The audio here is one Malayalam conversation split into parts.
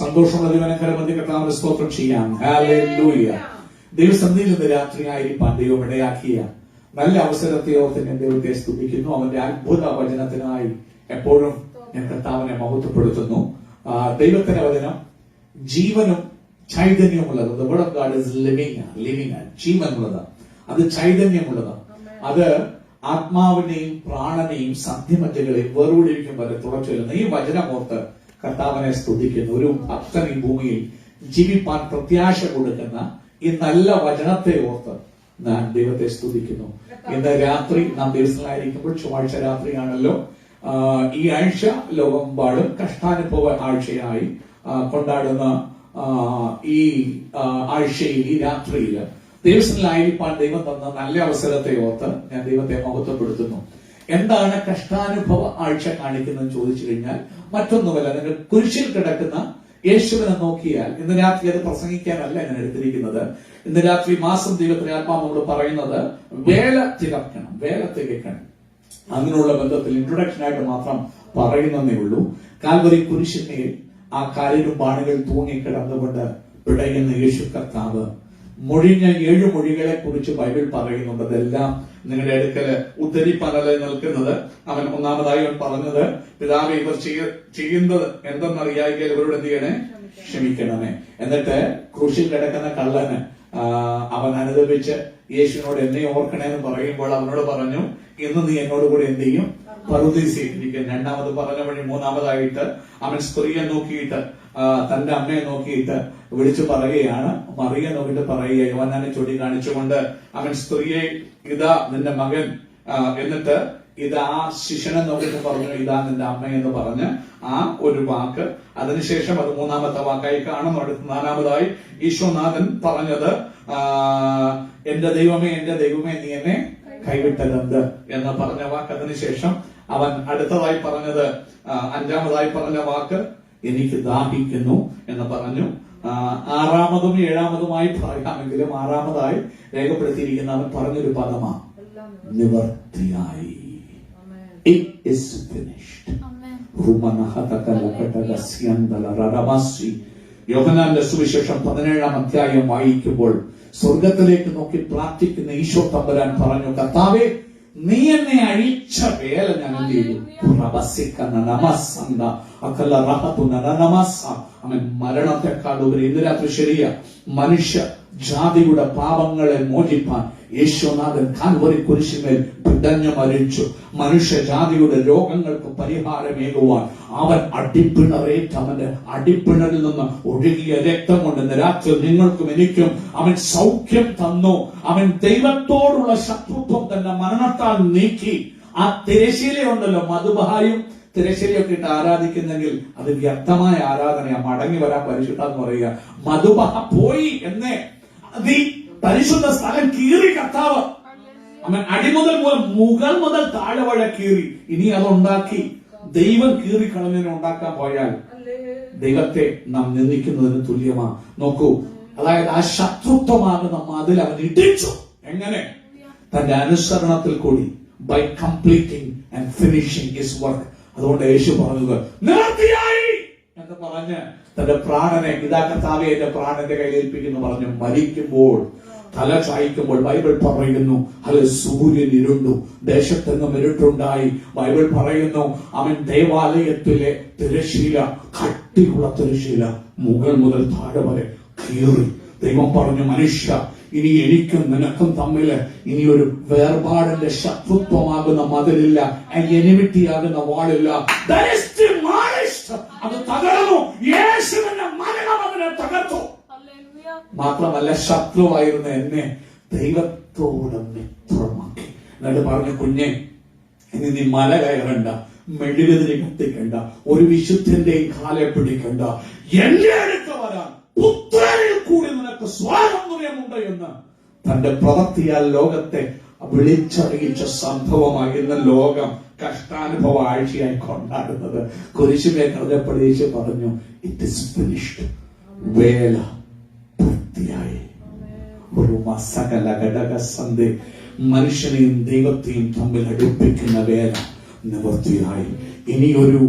സന്തോഷമുള്ള ദൈവനക്കരമധ്യ കർത്താവിന്റെ സ്തോത്രം ചെയ്യാം. ഹല്ലേലൂയ. ദൈവസന്നിധിയിൽ നിന്ന് രാത്രിയായിരിക്കാൻ ദൈവം ഇടയാക്കിയ നല്ല അവസരത്തെ ഓർത്ത് ഞാൻ ദൈവത്തെ സ്തുതിക്കുന്നു. അവന്റെ അത്ഭുത വചനത്തിനായി എപ്പോഴും ഞാൻ കർത്താവിനെ മഹത്വപ്പെടുത്തുന്നു. ദൈവത്തിന്റെ വചനം ജീവനും ചൈതന്യമുള്ളത്. The word of God is living, ജീവനുള്ളത്, അത് ചൈതന്യമുള്ളത്, അത് ആത്മാവിനെയും പ്രാണനെയും സന്ധിമജ്ജകളെയും വേർതിരിക്കും വരെ തുറച്ചൊല്ലുന്ന ഈ വചനമോർത്ത് കർത്താവിനെ സ്തുതിക്കുന്നു. ഒരു ഭക്തൻ ഈ ഭൂമിയിൽ ജീവിപ്പാൻ പ്രത്യാശ കൊടുക്കുന്ന ഈ നല്ല വചനത്തെ ഓർത്ത് ഞാൻ ദൈവത്തെ സ്തുതിക്കുന്നു. ഇന്ന് രാത്രി നാം ദിവസങ്ങളായിരിക്കുമ്പോൾ ചൊവ്വാഴ്ച രാത്രിയാണല്ലോ. ഈ ആഴ്ച ലോകമെമ്പാടും കഷ്ടാനുഭവ ആഴ്ചയായി കൊണ്ടാടുന്ന ഈ ആഴ്ചയിൽ, ഈ രാത്രിയിൽ ദിവസങ്ങളായിരിക്കാൻ ദൈവം തന്ന നല്ല അവസരത്തെ ഓർത്ത് ഞാൻ ദൈവത്തെ മഹത്വപ്പെടുത്തുന്നു. എന്താണ് കഷ്ടാനുഭവ ആഴ്ച കാണിക്കുന്നതെന്ന് ചോദിച്ചു കഴിഞ്ഞാൽ മറ്റൊന്നുമല്ല, നിങ്ങൾ കുരിശിൽ കിടക്കുന്ന യേശുവിനെ നോക്കിയാൽ, ഇന്ന് രാത്രി അത് പ്രസംഗിക്കാനല്ല ഞാൻ എടുത്തിരിക്കുന്നത്. ഇന്ന് രാത്രി മാസം ദൈവത്തിന്റെ ആത്മാവ് നമ്മൾ പറയുന്നത് വേല തികക്കണം. അങ്ങനെയുള്ള ബന്ധത്തിൽ ഇൻട്രൊഡക്ഷൻ ആയിട്ട് മാത്രം പറയുന്നതേ ഉള്ളൂ. കാൽവരി കുരിശിന്മേൽ ആ കാലിലും ബാണുകൾ തൂങ്ങിക്കിടന്നുകൊണ്ട് പിടയുന്ന യേശു കർത്താവ് മൊഴിഞ്ഞ 7 മൊഴികളെ കുറിച്ച് ബൈബിൾ പറയുന്നുണ്ട്. അതെല്ലാം നിങ്ങളുടെ അടുക്കല് ഉദ്ധരിപ്പാനല്ലേ നിൽക്കുന്നത്. അവൻ ഒന്നാമതായി അവൻ പറഞ്ഞത്, പിതാവേ ഇവർ ചെയ്യുന്നത് എന്തെന്നറിയാമെങ്കിൽ ഇവരോട് എന്ത് ചെയ്യണേ, ക്ഷമിക്കണമേ. എന്നിട്ട് ക്രൂശിൽ കിടക്കുന്ന കള്ളന് അവൻ അനുദപിച്ച് യേശുവിനോട് എന്നെ ഓർക്കണേന്ന് പറയുമ്പോൾ അവനോട് പറഞ്ഞു, ഇന്ന് നീ എന്നോട് കൂടെ എന്ത് ചെയ്യും, പറുദീസയിലിരിക്കും. രണ്ടാമത് പറഞ്ഞ വഴി മൂന്നാമതായിട്ട് അവൻ സ്ത്രീയെ നോക്കിയിട്ട്, തന്റെ അമ്മയെ നോക്കിയിട്ട് വിളിച്ചു പറയുകയാണ്. മറിയെ നോക്കിയിട്ട് പറയുക, യോഹന്നാനെ ചൂണ്ടി കാണിച്ചുകൊണ്ട് അവൻ സ്ത്രീയെ, ഇതാ നിന്റെ മകൻ, എന്നിട്ട് ഇതാ ശിഷ്യനെ നോക്കിയിട്ട് പറഞ്ഞു, ഇതാ നിന്റെ അമ്മ എന്ന് പറഞ്ഞ് ആ ഒരു വാക്ക്. അതിനുശേഷം അത് മൂന്നാമത്തെ വാക്കായി കാണുന്നു. അടുത്ത 4-മതായി ഈശോനാഥൻ പറഞ്ഞത്, എന്റെ ദൈവമേ നീ എന്നെ കൈവിട്ടതെന്ത് എന്ന് പറഞ്ഞ വാക്ക്. അതിനുശേഷം അവൻ അടുത്തതായി പറഞ്ഞത്, 5-മതായി പറഞ്ഞ വാക്ക്, എനിക്ക് ദാഹിക്കുന്നു എന്ന് പറഞ്ഞു. 6-മതും 7-മതുമായി പറയാമെങ്കിലും 6-മതായി രേഖപ്പെടുത്തിയിരിക്കുന്ന അവൻ പറഞ്ഞൊരു പദമാ, നിവർത്തിയായി. It is finished. യോഹന്നാന്റെ സുവിശേഷം 17-ാം അധ്യായം വായിക്കുമ്പോൾ സ്വർഗത്തിലേക്ക് നോക്കി പ്രാർത്ഥിക്കുന്ന ഈശോ തമ്പുരാൻ പറഞ്ഞു, കർത്താവേ നീ എന്നെ അഴിച്ച വേല ഞാൻ എന്ത് ചെയ്തു? അവൻ മരണത്തെക്കാൾ ഉപരി ഇന്ന് രാത്രി ശരിയാ, മനുഷ്യ ജാതിയുടെ പാപങ്ങളെ മോചിപ്പാൻ യേശുനാഥൻ കാൽവരി കുരിശിന്മേൽ പിടഞ്ഞു മരിച്ചു. മനുഷ്യജാതിയുടെ രോഗങ്ങൾക്ക് പരിഹാരമേകുവാൻ അവൻ അടിപ്പിണറേറ്റ്, അവന്റെ അടിപ്പിണറിൽ നിന്ന് ഒഴുകിയ രക്തം കൊണ്ട് ഇന്ന് രാത്രി നിങ്ങൾക്കും എനിക്കും അവൻ സൗഖ്യം തന്നു. അവൻ ദൈവത്തോടുള്ള ശത്രുത്വം തന്നെ മരണത്താൽ നീക്കി. ആ തിരശീലയുണ്ടല്ലോ, മധുബഹായും തിരശ്ശേരിയൊക്കെ ഇട്ട് ആരാധിക്കുന്നെങ്കിൽ അത് വ്യക്തമായ ആരാധനയാ. മടങ്ങി വരാൻ പരിശുദ്ധ എന്ന് പറയുക. മധുബഹ പോയി എന്നേ, അത് പരിശുദ്ധ സ്ഥലം കീറി കർത്താവ്. അവൻ അടിമുതൽ മുകൾ മുതൽ താഴെ വഴ കീറി. ഇനി അതുണ്ടാക്കി ദൈവം കീറി കളഞ്ഞതിനെ ഉണ്ടാക്കാൻ പോയാൽ ദൈവത്തെ നാം നിന്ദിക്കുന്നതിന് തുല്യമാ. നോക്കൂ, അതായത് ആ ശത്രുത്വമാകുന്ന മതിൽ അവൻ ഇടിച്ചു. എങ്ങനെ? തന്റെ അനുസരണത്തിൽ കൂടി, by completing and finishing his work. അതുകൊണ്ട് യേശു പറഞ്ഞത് നിവർത്തിയായി എന്ന് പറഞ്ഞ് തന്റെ പ്രാണനെ, ഇതാ കർത്താവേ എന്റെ പ്രാണന്റെ കയ്യിലേൽപ്പിക്കുന്നു പറഞ്ഞു മരിക്കുമ്പോൾ, തല ചായ്ക്കുമ്പോൾ ബൈബിൾ പറയുന്നു, അത് സൂര്യൻ ഇരുണ്ടു, ദേശത്തെങ്ങും ഇരുട്ടുണ്ടായി. ബൈബിൾ പറയുന്നു, അവൻ ദേവാലയത്തിലെ തിരശീല, കട്ടിയുള്ള തിരശീല മുകൾ മുതൽ താഴെ വരെ കീറി. ദൈവം പറഞ്ഞു, മനുഷ്യ ഇനി എനിക്കും നിനക്കും തമ്മില് ഇനിയൊരു വേർപാടിന്റെ ശത്രുത്വമാകുന്ന മതിലില്ല, എനിമിറ്റിയാകുന്ന വാളില്ല. അത് തകർന്നു. യേശുവിന്റെ മരണം അതിനെ തകർത്തു. മാത്രമല്ല, ശത്രുവായിരുന്ന എന്നെ ദൈവത്തോട് മിത്രമാക്കി. എന്നിട്ട് പറഞ്ഞു, കുഞ്ഞെ ഇനി നീ മല കയറണ്ട, മെഴുകുതിരി കത്തിക്കണ്ട, ഒരു വിശുദ്ധന്റെയും കാലെ പിടിക്കണ്ട, എന്റെ അടുത്ത് വരാൻ പുത്രനിൽ കൂടി നിനക്ക് സ്വാതന്ത്ര്യമുണ്ട് എന്ന് തന്റെ പ്രവൃത്തിയാൽ ലോകത്തെ വിളിച്ചറിയിച്ച സംഭവമായിരുന്ന ലോകം കഷ്ടാനുഭവ ആഴ്ചയായി കൊണ്ടാടുന്നത്. കുരിശുമേ കൃതപ്പെടുത്തി പറഞ്ഞു, ഇറ്റ് ഇസ് ഫിനിഷ്ഡ്. വേല പൂർത്തിയായി. ഒരു സകല ഘടക സന്ധി മനുഷ്യനെയും ദൈവത്തെയും തമ്മിൽ അടുപ്പിക്കുന്ന വേല നിവൃത്തിയായി. ഇനിയൊരു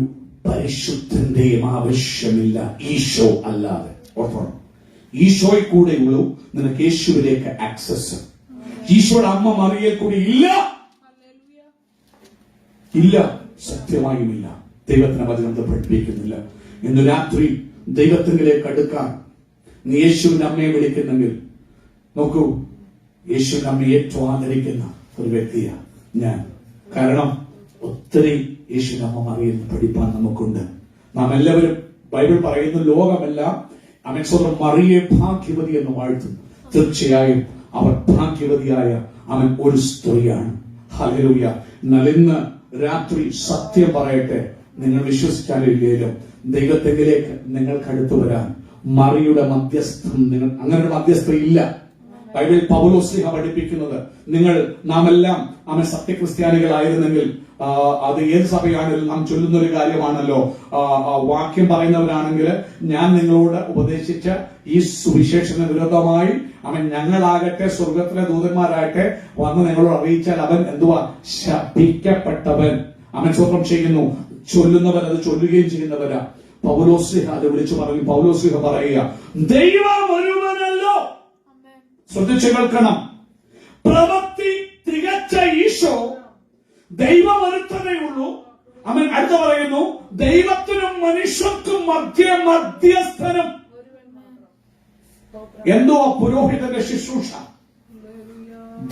പരിശുദ്ധന്റെയും ആവശ്യമില്ല, ഈശോ അല്ലാതെ. ഓർത്തോണം, ഈശോയിൽ കൂടെയുള്ളൂ നിനക്ക് യേശുവിലേക്ക് ആക്സസ്. ഈശോയുടെ അമ്മ മറിയയിൽ കൂടി ഇല്ല, സത്യമായുമില്ല. ദൈവത്തിന്റെ വചനം പഠിപ്പിക്കുന്നില്ല. ഇന്ന് രാത്രി ദൈവത്തിലേക്ക് അടുക്കാൻ നീ യേശുവിന്റെ അമ്മയെ വിളിക്കുന്നെങ്കിൽ നോക്കൂ, യേശുവിന്റെ അമ്മയെ ഏറ്റവും ആദരിക്കുന്ന ഒരു വ്യക്തിയാണ് ഞാൻ. കാരണം ഒത്തിരി യേശുവിന്റെ അമ്മ മറിയെന്ന് പഠിപ്പാൻ നമുക്കുണ്ട്. നാം എല്ലാവരും ബൈബിൾ പറയുന്ന ലോകമെല്ലാം അവൻ സ്വന്തം മറിയെ ഭാഗ്യവതി എന്ന് വാഴ്ത്തുന്നു. തീർച്ചയായും അവർ ഭാഗ്യവതിയായ അവൻ ഒരു സ്ത്രീയാണ്. ഹല്ലേലൂയ. എന്നാൽ ഇന്ന് രാത്രി സത്യം പറയട്ടെ, നിങ്ങൾ വിശ്വസിച്ചാലില്ലേലും ദൈവത്തെങ്കിലേക്ക് നിങ്ങൾക്ക് അടുത്തു വരാൻ മറിയുടെ മധ്യസ്ഥം, നിങ്ങൾ അങ്ങനെ ഒരു മധ്യസ്ഥ ഇല്ല. ബൈബിൾ പൗലോസ്ലീഹ പഠിപ്പിക്കുന്നത് നാം എല്ലാം അവൻ സത്യക്രിസ്ത്യാനികളായിരുന്നെങ്കിൽ അത് ഏത് സഭയാണെങ്കിലും നാം ചൊല്ലുന്ന ഒരു കാര്യമാണല്ലോ. വാക്യം പറയുന്നവരാണെങ്കിൽ ഞാൻ നിങ്ങളോട് ഉപദേശിച്ച ഈ സുവിശേഷത്തിന് വിരോധമായി അവൻ ഞങ്ങളാകട്ടെ സ്വർഗത്തിലെ ദൂതന്മാരാകട്ടെ വന്ന് നിങ്ങളോട് അറിയിച്ചാൽ അവൻ എന്തുവാ? ശപിക്കപ്പെട്ടവൻ. അവൻ സ്വന്തം ചെയ്യുന്നു, ചൊല്ലുന്നവൻ അത് ചൊല്ലുകയും ചെയ്യുന്നവരാ. പൗലോസ്ലീഹ അത് വിളിച്ചു പറയും. പൗലോസ്ലീഹ പറയുക, ദൈവം ഒരുവനല്ലോ. ശ്രദ്ധിച്ചു കേൾക്കണം. പ്രവൃത്തി തികച്ച ഈശോ ദൈവമൊരുത്തനേ ഉള്ളൂ. അവൻ അടുത്ത പറയുന്നു, ദൈവത്തിനും മനുഷ്യർക്കും മധ്യസ്ഥനും. എന്തോ പുരോഹിതന്റെ ശുശ്രൂഷ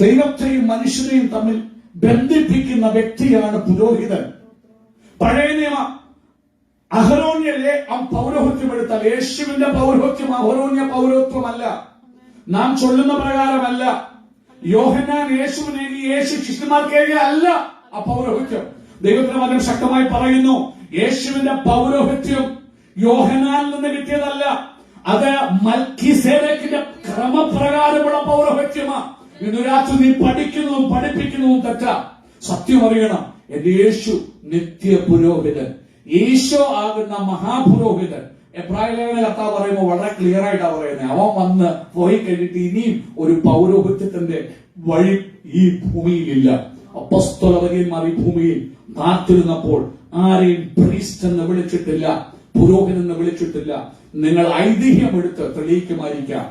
ദൈവത്തെയും മനുഷ്യനെയും തമ്മിൽ ബന്ധിപ്പിക്കുന്ന വ്യക്തിയാണ് പുരോഹിതൻ. പഴയ നിയമ അഹരോന്യല്ലേ പൗരോഹിത്യം എടുത്താൽ യേശുവിന്റെ പൗരോഹിത്യം അഹരോന്യ പൗരോഹിത്യമല്ല. നാം ചൊല്ലുന്ന പ്രകാരമല്ല. യോഹന്നാൻ യേശുവിനേകി, യേശു ശിഷ്യന്മാർക്കേകി അല്ല ആ പൗരോഹിത്യം. ദൈവത്തിന്റെ വചനം ശക്തമായി പറയുന്നു, യേശുവിന്റെ പൗരോഹിത്യം യോഹന്നാനിൽ നിന്ന് കിട്ടിയതല്ല. അത് മൽക്കീസേദെക്കിന്റെ ക്രമപ്രകാരമുള്ള പൗരോഹിത്യമാണ്. ഇന്ന് രാത്രി നീ പഠിക്കുന്നതും പഠിപ്പിക്കുന്നതും തെറ്റാ. സത്യം അറിയണം. എന്റെ യേശു നിത്യ പുരോഹിതൻ, ഈശോ ആകുന്ന മഹാപുരോഹിതൻ. എബ്രായ ലേഖന കർത്താവ് പറയുമ്പോൾ വളരെ ക്ലിയർ ആയിട്ടാണ് പറയുന്നത്. അവൻ വന്ന് പോയി കഴിഞ്ഞിട്ട് ഇനിയും ഒരു പൗരോഹിത്യത്തിന്റെ വഴി ഈ ഭൂമിയിലില്ല. അപ്പോസ്തലവര്യന്മാർ ഈ ഭൂമിയിൽ കാത്തിരുന്നപ്പോൾ ആരെയും പ്രീസ്റ്റ് എന്ന് വിളിച്ചിട്ടില്ല, പുരോഹിതൻ എന്ന് വിളിച്ചിട്ടില്ല. നിങ്ങൾ ഐതിഹ്യം എടുത്ത് തെളിയിക്കുമായിരിക്കാം.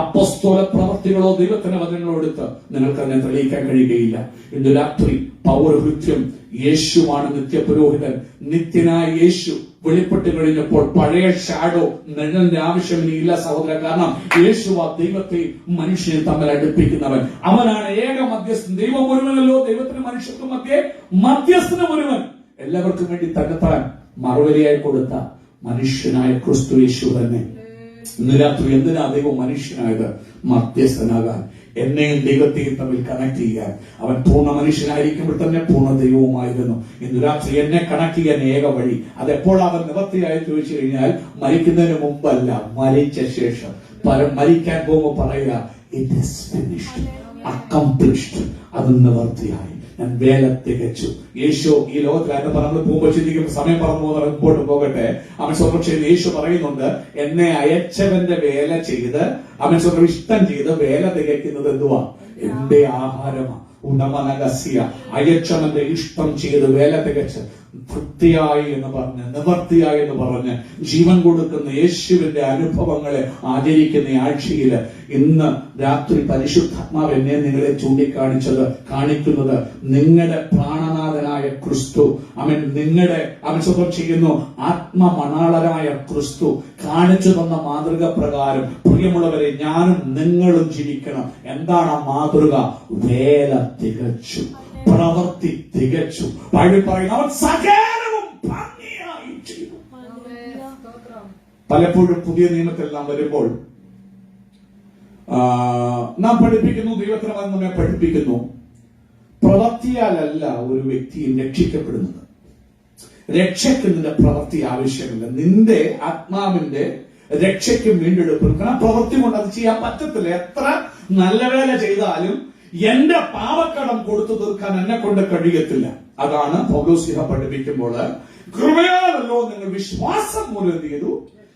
അപ്പോസ്തല പ്രവർത്തികളോ ദൈവത്തിന്റെ വചനങ്ങളോ എടുത്ത് നിങ്ങൾക്ക് അതിനെ തെളിയിക്കാൻ കഴിയുകയില്ല. ഇന്ന് രാത്രി പൗരോഹിത്യം യേശുവാണ് നിത്യപുരോഹിതൻ. നിത്യനായ യേശു വെളിപ്പെട്ട് കഴിഞ്ഞപ്പോൾ പഴയ ഷാഡോ നിഴലിന്റെ ആവശ്യം ഇനിയില്ല സഹോദരൻ. കാരണം യേശുവാ ദൈവത്തെയും മനുഷ്യനെ തമ്മിൽ അടുപ്പിക്കുന്നവൻ. അവനാണ് ഏക മധ്യസ്ഥൻ. ദൈവം ഒരുവനല്ലോ, ദൈവത്തിന് മനുഷ്യർക്കും മധ്യസ്ഥനും ഒരുവൻ. എല്ലാവർക്കും വേണ്ടി തന്നെത്താൻ മറുപടിയായി കൊടുത്ത മനുഷ്യനായ ക്രിസ്തു യേശു തന്നെ. ഇന്ന് രാത്രി എന്തിനാ ദൈവം മനുഷ്യനായത്? മധ്യസ്ഥനാകാൻ, എന്നെയും ദൈവത്തെയും തമ്മിൽ കണക്ട് ചെയ്യാൻ. അവൻ പൂർണ്ണ മനുഷ്യനായിരിക്കുമ്പോൾ തന്നെ പൂർണ്ണ ദൈവവുമായിരുന്നു. ഇന്ന് രാത്രി എന്നെ കണക്ട് ചെയ്യാൻ ഏക വഴി അതെപ്പോൾ അവൻ നിവർത്തിയായി ചോദിച്ചു കഴിഞ്ഞാൽ മരിക്കുന്നതിന് മുമ്പല്ല, മരിച്ച ശേഷം. മരിക്കാൻ പോകുമ്പോൾ പറയുക, ഇറ്റ് ഈസ് ഫിനിഷ്ഡ്, അക്കംപ്ലിഷ്ഡ്. അത് നിവർത്തിയായി, ഞാൻ വേല തികച്ചു. യേശു ഈ ലോകത്തിൽ നമ്മൾ പോകുമ്പോൾ ചിന്തിക്കും സമയം പറഞ്ഞു മുമ്പോട്ട് പോകട്ടെ. അവൻ സ്വന്തം ചെയ്ത് യേശു പറയുന്നുണ്ട്, എന്നെ അയച്ചവന്റെ വേല ചെയ്ത് അവൻ സ്വന്തം ഇഷ്ടം ചെയ്ത് വേല തികയ്ക്കുന്നത് എന്തുവാ? എന്റെ ആഹാരമാണ്. ഉടമനഗസ്യ അയച്ചവന്റെ ഇഷ്ടം ചെയ്ത് വേല തികച്ച് വൃത്തിയായി എന്ന് പറഞ്ഞ് നിവർത്തിയായി എന്ന് പറഞ്ഞ് ജീവൻ കൊടുക്കുന്ന യേശുവിന്റെ അനുഭവങ്ങളെ ആചരിക്കുന്ന ആഴ്ചയില് ഇന്ന് രാത്രി പരിശുദ്ധാത്മാവ് എന്നെ നിങ്ങളെ കാണിക്കുന്നത് നിങ്ങളുടെ പ്രാണനാഥനായ ക്രിസ്തു. അവൻ സ്വന്തം ചെയ്യുന്നു. ആത്മമണാളനായ ക്രിസ്തു കാണിച്ചു തന്ന മാതൃക പ്രകാരം പ്രിയമുള്ളവരെ ഞാനും നിങ്ങളും ജീവിക്കണം. എന്താണ് ആ മാതൃക? വേല തികച്ചു, പ്രവൃത്തി തികച്ചു. ബൈബിൾ പറയുന്നു അവൻ സകലവും ഭംഗിയായി ചെയ്തു. പലപ്പോഴും പുതിയ നിയമത്തിൽ നാം വരുമ്പോൾ നാം പഠിപ്പിക്കുന്നു, ദൈവത്തിന് നമ്മെ പഠിപ്പിക്കുന്നു, പ്രവൃത്തിയാലല്ല ഒരു വ്യക്തിയും രക്ഷിക്കപ്പെടുന്നത്. രക്ഷയ്ക്ക് നിന്റെ പ്രവൃത്തി ആവശ്യമില്ല. നിന്റെ ആത്മാവിന്റെ രക്ഷയ്ക്കും വീണ്ടെടുപ്പിനും. കാരണം പ്രവൃത്തി കൊണ്ട് അത് ചെയ്യാൻ പറ്റത്തില്ല. എത്ര നല്ല വേല ചെയ്താലും എന്റെ പാപക്കടം കൊടുത്തു തീർക്കാൻ എന്നെ കൊണ്ട് കഴിയത്തില്ല. അതാണ് പൗലോസ്ലീഹ പഠിപ്പിക്കുമ്പോൾ കൃപയാലല്ലോ നിങ്ങൾ വിശ്വാസം മൂലം എന്ത് ചെയ്തു?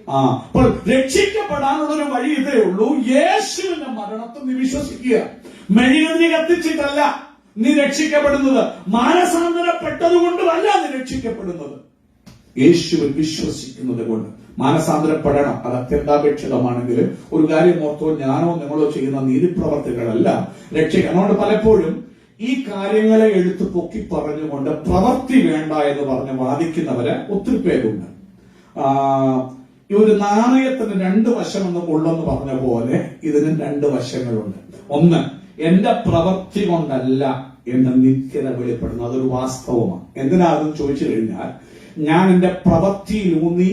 അപ്പോൾ രക്ഷിക്കപ്പെടാനുള്ളൊരു വഴി ഇതേ ഉള്ളൂ. യേശുവിന്റെ മരണത്തിൽ നീ വിശ്വസിക്കുക. മെഴുകുതിരി കത്തിച്ചിട്ടല്ല നീ രക്ഷിക്കപ്പെടുന്നത്. മാനസാന്തരപ്പെട്ടതുകൊണ്ടുമല്ല നീ രക്ഷിക്കപ്പെടുന്നത്. യേശുവിൽ വിശ്വസിക്കുന്നത് കൊണ്ട്. മാനസാന്തരപ്പെടണം, അത് അത്യന്താപേക്ഷിതമാണെങ്കിൽ. ഒരു കാര്യം ഓർത്തോ, ഞാനോ നിങ്ങളോ ചെയ്യുന്ന നീതിപ്രവർത്തികളല്ല രക്ഷിക്കാൻ. അതുകൊണ്ട് പലപ്പോഴും ഈ കാര്യങ്ങളെ എടുത്തു പൊക്കി പറഞ്ഞുകൊണ്ട് പ്രവൃത്തി വേണ്ട എന്ന് പറഞ്ഞ് വാദിക്കുന്നവര് ഒത്തിരി പേരുണ്ട്. ഈ ഒരു നാണയത്തിന് രണ്ട് വശം എന്ന് ഉള്ളെന്ന് പറഞ്ഞ പോലെ ഇതിന് രണ്ട് വശങ്ങളുണ്ട്. ഒന്ന്, എന്റെ പ്രവൃത്തി കൊണ്ടല്ല എന്റെ നിത്യത വെളിപ്പെടുന്നത്. അതൊരു വാസ്തവമാണ്. എന്തിനാണെന്ന് ചോദിച്ചു കഴിഞ്ഞാൽ, ഞാൻ എന്റെ പ്രവൃത്തിയിലൂന്നി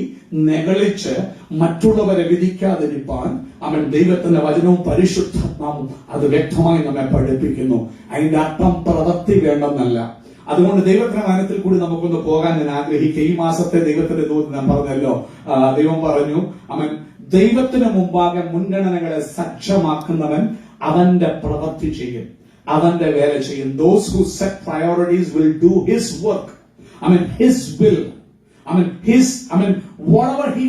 നെകളിച്ച് മറ്റുള്ളവരെ വിധിക്കാതിരിപ്പാൻ അവൻ ദൈവത്തിന്റെ വചനവും പരിശുദ്ധാത്മാവും അത് വ്യക്തമായി നമ്മെ പഠിപ്പിക്കുന്നു. അതിന്റെ അർത്ഥം പ്രവൃത്തി വേണ്ടെന്നല്ല. അതുകൊണ്ട് ദൈവത്തിന്റെ വചനത്തിൽ കൂടി നമുക്കൊന്ന് പോകാൻ ഞാൻ ആഗ്രഹിക്കുക. ഈ മാസത്തെ ദൈവത്തിന്റെ ദൂത് ഞാൻ പറഞ്ഞല്ലോ, ദൈവം പറഞ്ഞു, അവൻ ദൈവത്തിന് മുമ്പാകെ മുൻഗണനകളെ സജ്ജമാക്കുന്നവൻ അവന്റെ പ്രവൃത്തി ചെയ്യും, അവന്റെ വേല ചെയ്യും. Those who set priorities will do his work. His will. Whatever he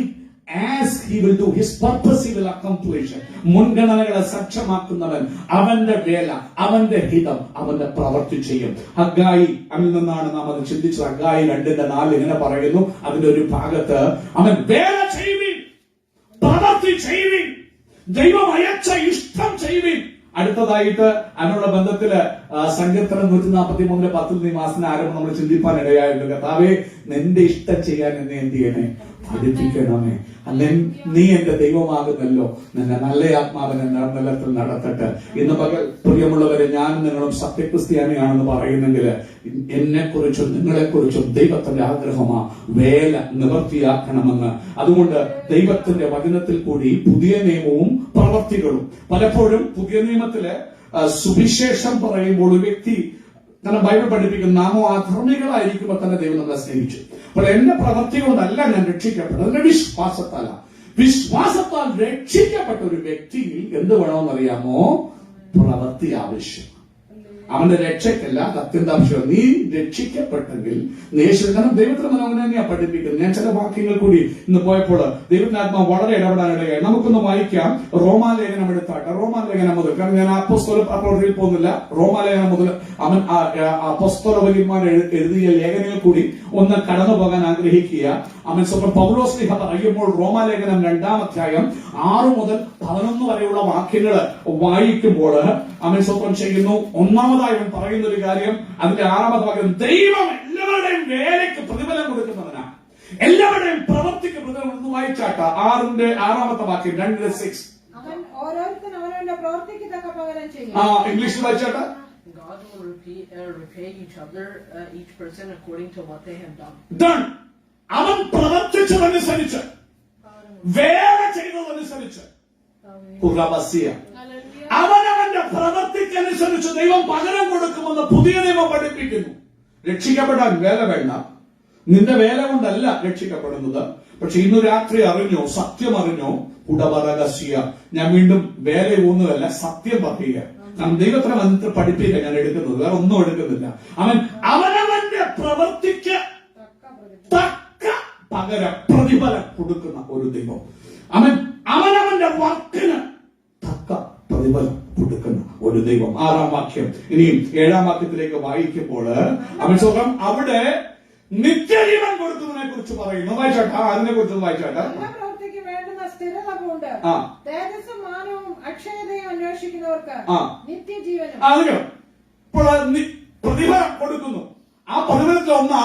asks, he will do. His purpose he will accomplish. മുൻഗണനകളെ സജ്ജമാക്കുന്നവൻ അവന്റെ വേല, അവന്റെ ഹിതം, അവന്റെ പ്രവൃത്തി ചെയ്യും. ഹഗ്ഗായി അതിൽ നിന്നാണ് നാം അത് ചിന്തിച്ചത്. ഹഗ്ഗായി 2:4 ഇങ്ങനെ പറയുന്നു. അതിന്റെ ഒരു ഭാഗത്ത് അവൻ വേല ചെയ്യുവിൻ, പ്രവൃത്തി ചെയ്യുവിൻ, ദൈവം അയച്ച ഇഷ്ടം ചെയ്യുവിൻ. അടുത്തതായിട്ട് അതിനുള്ള ബന്ധത്തില് സങ്കീർത്തനം 143:10 ഈ മാസത്തിന് ആരംഭം നമ്മൾ ചിന്തിപ്പാൻ ഇടയായിരുന്നു. കർത്താവേ, നിന്റെ ഇഷ്ടം ചെയ്യാൻ എന്നെ എന്ത് ചെയ്യണേ, പഠിപ്പിക്കണമേ. അല്ലെങ്കിൽ നീ എന്റെ ദൈവമാകുന്നല്ലോ, നിന്റെ നല്ല ആത്മാവിനെ നിലനിലത്തിൽ നടത്തട്ടെ. ഇന്ന് പകൽ പ്രിയമുള്ളവരെ, ഞാൻ നിങ്ങളും സത്യക്രിസ്ത്യാനിയാണെന്ന് പറയുന്നെങ്കിൽ എന്നെ കുറിച്ചും നിങ്ങളെ കുറിച്ചും ദൈവത്തിന്റെ ആഗ്രഹമാ വേല നിവൃത്തിയാക്കണമെന്ന്. അതുകൊണ്ട് ദൈവത്തിന്റെ വചനത്തിൽ കൂടി പുതിയ നിയമവും പ്രവർത്തികളും. പലപ്പോഴും പുതിയ നിയമത്തില് സുവിശേഷം പറയുമ്പോൾ ഒരു വ്യക്തി തന്നെ ബൈബിൾ പഠിപ്പിക്കും, നാമോ അധർമ്മികളായിരിക്കുമ്പോൾ തന്നെ ദൈവം നമ്മളെ സ്നേഹിച്ചു. അപ്പോൾ എന്റെ പ്രവൃത്തി കൊണ്ടല്ല ഞാൻ രക്ഷിക്കപ്പെട്ടത്, എന്റെ വിശ്വാസത്താല. വിശ്വാസത്താൽ രക്ഷിക്കപ്പെട്ട ഒരു വ്യക്തിയിൽ എന്ത് വേണമെന്നറിയാമോ? പ്രവൃത്തി ആവശ്യം. അവന്റെ രക്ഷയ്ക്കല്ല, അത്യന്താവശ്യം. നീ രക്ഷിക്കപ്പെട്ടെങ്കിൽ കാരണം ദൈവത്തിന് അങ്ങനെ തന്നെയാ പഠിപ്പിക്കുന്നത്. ഞാൻ ചില വാക്യങ്ങൾ കൂടി ഇന്ന് പോയപ്പോൾ ദൈവത്തിന്റെ ആത്മാവ് വളരെ ഇടപെടാനിടയായി. നമുക്കൊന്ന് വായിക്കാം. റോമാലേഖനം എടുത്താട്ടെ. റോമാലേഖനം മുതൽ, കാരണം ഞാൻ അപ്പോസ്തലയിൽ പോകുന്നില്ല, റോമാലേഖനം മുതൽ അവൻ അപ്പോസ്തലന്മാർ എഴുതിയ ലേഖനങ്ങൾ കൂടി ഒന്ന് കടന്നു പോകാൻ ആഗ്രഹിക്കുക. അവൻ സ്വന്തം പൗലോസ്ലിഹ പറയുമ്പോൾ റോമാലേഖനം 2-ാം അധ്യായം 6 മുതൽ 11 വരെയുള്ള വാക്യങ്ങൾ വായിക്കുമ്പോൾ അവൻ സ്വന്തം ചെയ്യുന്നു. ഒന്നാമതായി അവൻ പറയുന്ന ഒരു കാര്യം, അതിന്റെ 6-ാമത്തെ വാക്യം, ദൈവം എല്ലാവരുടെയും വേലയ്ക്ക് പ്രതിഫലം കൊടുക്കുന്നവനാണ്, എല്ലാവരുടെയും പ്രവൃത്തിക്ക് പ്രതിഫലം. ഒന്ന് വായിച്ചാട്ട 6-ാമത്തെ വാക്യം 2:6. ഇംഗ്ലീഷിൽ വായിച്ചാട്ട. God will repay each other, each person according to what they have done. അവൻ പ്രവർത്തിച്ചതനുസരിച്ച്, വേല ചെയ്തതനുസരിച്ച്, അവനവന്റെ പ്രവൃത്തിക്കനുസരിച്ച് ദൈവം പകരം കൊടുക്കുമെന്ന് പുതിയ നിയമം പഠിപ്പിക്കുന്നു. രക്ഷിക്കപ്പെടാൻ വേല വേണ്ട. നിന്റെ വേല കൊണ്ടല്ല രക്ഷിക്കപ്പെടുന്നത്. പക്ഷെ ഇന്ന് രാത്രി അറിഞ്ഞോ, സത്യം അറിഞ്ഞോ, ഉടപറകസ്യ. ഞാൻ വീണ്ടും വേല ഊന്നുകയല്ല, സത്യം പറയുക. ദൈവത്തിന് വന്നിട്ട് പഠിപ്പിക്കുക ഞാൻ എടുക്കുന്നത്, വേറെ ഒന്നും എടുക്കുന്നില്ല. അവനവന്റെ പ്രവൃത്തിക്ക് തക്ക പകരം പ്രതിഫലം കൊടുക്കുന്ന ഒരു ദൈവം. അവനവന്റെ വാക്കിന് തക്ക പ്രതിഫലം കൊടുക്കുന്ന ഒരു ദൈവം. 6-ാം വാക്യം. ഇനിയും 7-ാം വാക്യത്തിലേക്ക് വായിക്കുമ്പോൾ അവൻ സ്വന്തം അവിടെ നിത്യജീവൻ കൊടുക്കുന്നതിനെ കുറിച്ച് പറയുന്നു. വായിച്ചാട്ടാ, അതിനെ കുറിച്ച് വായിച്ചാട്ടാ. പ്രതിഫലം കൊടുക്കുന്നു. ആ പ്രതിഫലത്തിൽ ഒന്നാ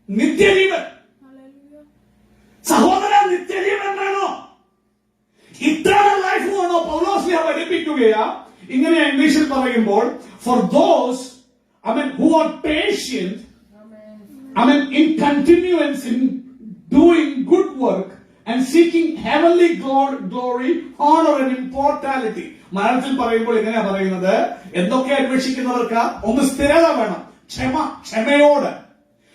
നിത്യജീവൻ. സഹോദര, നിത്യജീവൻ വേണോ? ഇറ്റേണൽ ലൈഫ് വേണോ? പൗലോസ്ലിഹ പഠിപ്പിക്കുകയാ. ഇങ്ങനെ ഇംഗ്ലീഷിൽ പറയുമ്പോൾ, for those who are patient, in continuance in doing good work and seeking heavenly glory, honor and immortality. മലയാളത്തിൽ പറയുമ്പോൾ എങ്ങനെയാ പറയുന്നത്? എന്തൊക്കെ അന്വേഷിക്കുന്നവർക്ക് ഒന്ന് സ്ഥിരത വേണം, ക്ഷമയോട്.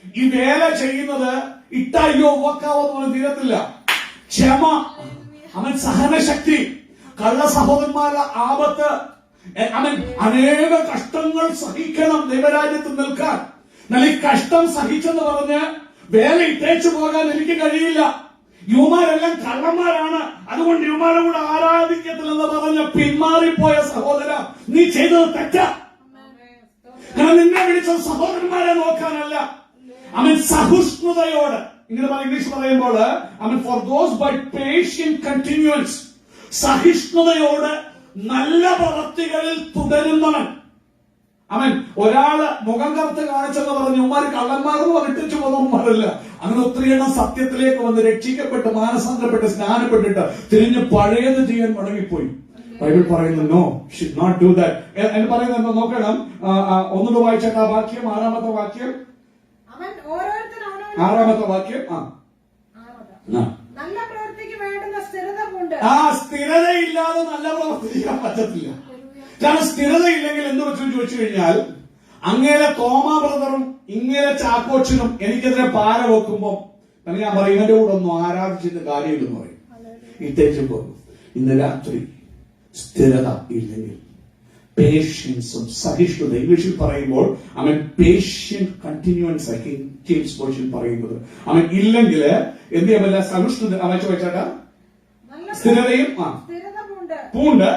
ഈ വേല ചെയ്യുന്നത് ഇട്ടയ്യോ വക്കാവോ എന്ന് തീരത്തില്ല. ക്ഷമ, സഹനശക്തി, കള്ള സഹോദരന്മാരുടെ ആപത്ത്, അനേക കഷ്ടങ്ങൾ സഹിക്കണം ദൈവരാജ്യത്ത് നിൽക്കാൻ. എന്നാൽ ഈ കഷ്ടം സഹിച്ചെന്ന് പറഞ്ഞ് വേല ഇട്ടേച്ചു പോകാൻ എനിക്ക് കഴിയില്ല. യുവമാരെല്ലാം കള്ളന്മാരാണ്, അതുകൊണ്ട് യുവമാരെ കൂടെ ആരാധിക്കത്തില്ലെന്ന് പറഞ്ഞ് പിന്മാറിപ്പോയ സഹോദര, നീ ചെയ്തത് തെറ്റാ. കാരണം നിന്നെ വിളിച്ച സഹോദരന്മാരെ നോക്കാനല്ല, സഹിഷ്ണുതയോട്. ഇങ്ങനെ ഇംഗ്ലീഷ് പറയുമ്പോൾ for those by patient continuance, സഹിഷ്ണുതയോട് നല്ല പ്രവൃത്തികളിൽ തുടരുന്നവൻ. അവൻ ഒരാള് മുഖം കറുത്ത് കാണിച്ചെന്ന് പറഞ്ഞു ഉമ്മാര് കള്ളന്മാരെന്ന് പറഞ്ഞിട്ട് പോകുന്നവന്മാരല്ല. അങ്ങനെ ഒത്തിരി എണ്ണം സത്യത്തിലേക്ക് വന്ന് രക്ഷിക്കപ്പെട്ട് മാനസാന്തരപ്പെട്ട് സ്നാനപ്പെട്ടിട്ട് തിരിഞ്ഞ് പഴയത് ചെയ്യാൻ മടങ്ങിപ്പോയി. ബൈബിൾ പറയുന്നു no, should not do that എന്ന് പറയുന്നത് നോക്കണം. ഒന്നുകൂടെ വായിച്ചാൽ ആ വാക്യം, ആറാമത്തെ വാക്യം, ആറാമത്തെ വാക്യം. നല്ല പ്രവൃത്തിക്ക് വേണ്ടുന്ന സ്ഥിരത കൊണ്ട്. ആ സ്ഥിരതയില്ലാതെ നല്ല പ്രവൃത്തി ചെയ്യാൻ പറ്റത്തില്ല. കാരണം സ്ഥിരതയില്ലെങ്കിൽ എന്ത് പറ്റും ചോദിച്ചു കഴിഞ്ഞാൽ, അങ്ങേരെ തോമാ ബ്രദറും ഇങ്ങനെ ചാക്കോച്ചനും എനിക്കെതിരെ പാര വെക്കുമ്പോ ഞാൻ പറയും ഇവന്റെ കൂടെ ഒന്നും ആരാധിച്ചിട്ട് കാര്യമില്ലെന്ന് പറയും, ഇട്ടേച്ചു പോകും. ഇന്ന് രാത്രി സ്ഥിരത ഇല്ലെങ്കിൽ, പേഷ്യൻസും സഹിഷ്ണുത, ഇംഗ്ലീഷിൽ പറയുമ്പോൾ അവൻ പേഷ്യന്റ് കണ്ടിന്യൂൻസ് കിങ്സ് വേർഷൻ പറയുന്നത്, അവൻ ഇല്ലെങ്കിൽ എന്ത് ചെയ്യാൻ പറ്റില്ല, സഹിഷ്ണുത അവൻ ചോദിച്ചാട്ടാ സ്ഥിരതയും പൂണ്ട്.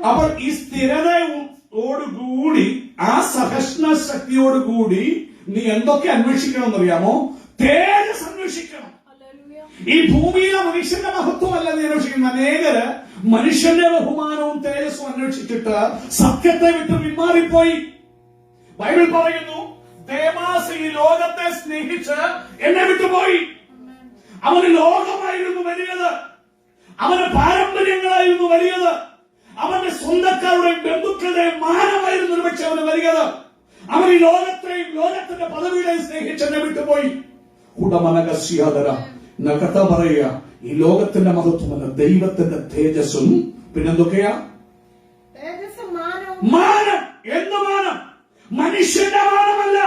അപ്പോൾ ഈ സ്ഥിരതയോടുകൂടി ആ സഹിഷ്ണു ശക്തിയോടുകൂടി നീ എന്തൊക്കെ അന്വേഷിക്കണം എന്നറിയാമോ? തേജസ് അന്വേഷിക്കണം. ഈ ഭൂമിയിലെ മനുഷ്യന്റെ മഹത്വമല്ല നീ അന്വേഷിക്കുന്നത്. അനേകര് മനുഷ്യന്റെ ബഹുമാനവും തേജസ്സും അന്വേഷിച്ചിട്ട് സത്യത്തെ വിട്ട് പിന്മാറിപ്പോയി. ബൈബിൾ പറയുന്നു ദേമാസ് ഈ ലോകത്തെ സ്നേഹിച്ച് എന്നെ വിട്ടുപോയി. അവന് ലോകമായിരുന്നു വലിയത്, അവന് പാരമ്പര്യങ്ങളായിരുന്നു വലിയത്, അവന്റെ സ്വന്തക്കാരുടെയും ബന്ധുക്കളുടെയും മാനമായിരുന്നു ഒരുപക്ഷെ അവന് വലിയത്. അവൻ ഈ ലോകത്തെയും ലോകത്തിന്റെ പദവികളെയും സ്നേഹിച്ച് എന്നെ വിട്ടുപോയി. കുടമനകസ്യാദര എന്ന കഥ പറയുക, ഈ ലോകത്തിന്റെ മഹത്വമല്ല, ദൈവത്തിന്റെ തേജസ്സും പിന്നെന്തൊക്കെയാ? മാനം. എന്ത് മാനം? മനുഷ്യന്റെ മാനമല്ല.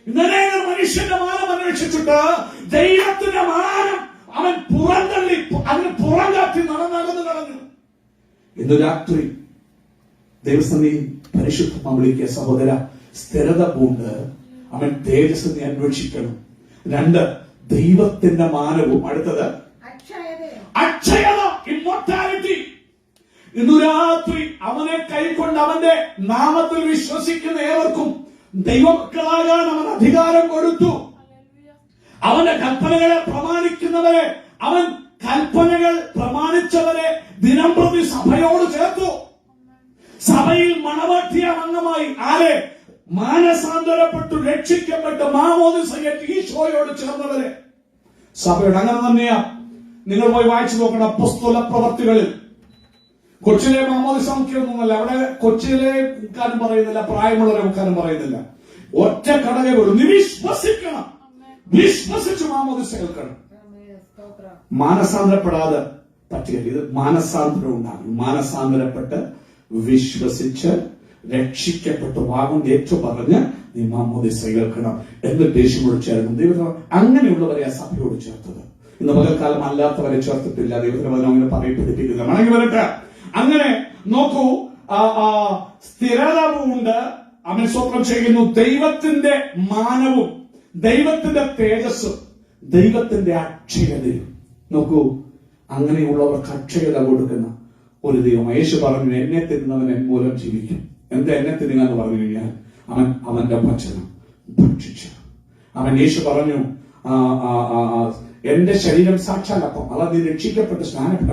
ഇന്നലെ മനുഷ്യന്റെ മാനം അന്വേഷിച്ചിട്ട് ദൈവത്തിന്റെ മാനം അവൻ പുറന്തള്ളി, അതിന് പുറം കാട്ടി നടന്നു കളഞ്ഞു. ഇന്ന് രാത്രി ദൈവസന്നിധിയിൽ പരിശുദ്ധമായി വിളിക്കുക, സഹോദര, സ്ഥിരത കൊണ്ട് അവൻ തേജസ്സിനെ അന്വേഷിക്കണം. 2, ദൈവത്തിന്റെ മാനവും. അടുത്തത് അക്ഷയത, ഇമ്മോർട്ടാലിറ്റി. ഇന്നു രാത്രി അവനെ കൈക്കൊണ്ട് അവന്റെ നാമത്തിൽ വിശ്വസിക്കുന്ന ഏവർക്കും ദൈവമക്കളാകാൻ അവൻ അധികാരം കൊടുത്തു. അവന്റെ കൽപ്പനകളെ പ്രമാണിക്കുന്നവരെ, അവൻ കൽപ്പനകൾ പ്രമാണിച്ചവരെ ദിനംപ്രതി സഭയോട് ചേർത്തു. സഭയിൽ മണവാട്ടിയാം അംഗമായി ആരെ? മാനസാന്തരപ്പെട്ടു രക്ഷിക്കപ്പെട്ട് മാമോദിസയേറ്റ് ഈശോയോട് ചേർന്നവരെ സഭയോട്. അങ്ങനെ തന്നെയാ നിങ്ങൾ പോയി വായിച്ചു നോക്കണം. അപ്പോസ്തല പ്രവർത്തികളിൽ കൊച്ചിലെ മാമോദിസ മുഖ്യമൊന്നുമല്ല. അവിടെ കൊച്ചിലെ മുക്കാനും പറയുന്നില്ല, പ്രായമുള്ളവരെ മുക്കാനും പറയുന്നില്ല. ഒറ്റ ഘടകേ ഉള്ളൂ, നീ വിശ്വസിക്കണം. വിശ്വസിച്ചു മാമോദിസ കേൾക്കണം. മാനസാന്തരപ്പെടാതെ പറ്റില്ല. ഇത് മാനസാന്തരം ഉണ്ടാകും. മാനസാന്തരപ്പെട്ട് വിശ്വസിച്ച് രക്ഷിക്കപ്പെട്ടു വാഗുണ്ട് ഏറ്റു പറഞ്ഞ് നീ മാമോദിസ കേൾക്കണം എന്ന് ദേശിയോട് ചേർന്നു. ദൈവം അങ്ങനെയുള്ളവരെ ആ സഭയോട് ചേർത്തത്. ഇന്ന് പകൽക്കാലം അല്ലാത്തവരെ ചേർത്തിട്ടില്ല. ദൈവത്തിന് അങ്ങനെ പറയപ്പെട്ടിരിക്കുന്നത് മടങ്ങി വരട്ടെ. അങ്ങനെ നോക്കൂ, സ്ഥിരത കൊണ്ട് അവൻ സ്വപ്നം ചെയ്യുന്നു. ദൈവത്തിന്റെ മാനവും ദൈവത്തിന്റെ തേജസ്സും ദൈവത്തിന്റെ അക്ഷയതയും. നോക്കൂ, അങ്ങനെയുള്ളവർക്ക് അക്ഷയത കൊടുക്കുന്ന ഒരു ദൈവം. യേശു പറഞ്ഞു, എന്നെ തിന്നുന്നവൻ എൻ മൂലം ജീവിക്കും. എന്താ എന്നെ തിന്നുക എന്ന് പറഞ്ഞു കഴിഞ്ഞാൽ അവൻ അവന്റെ വചനം ഭക്ഷിച്ചു. അവൻ യേശു പറഞ്ഞു, എന്റെ ശരീരം സാക്ഷാൽ അപ്പം, അതായത് രക്ഷിക്കപ്പെട്ട് സ്നാനപ്പെട്ട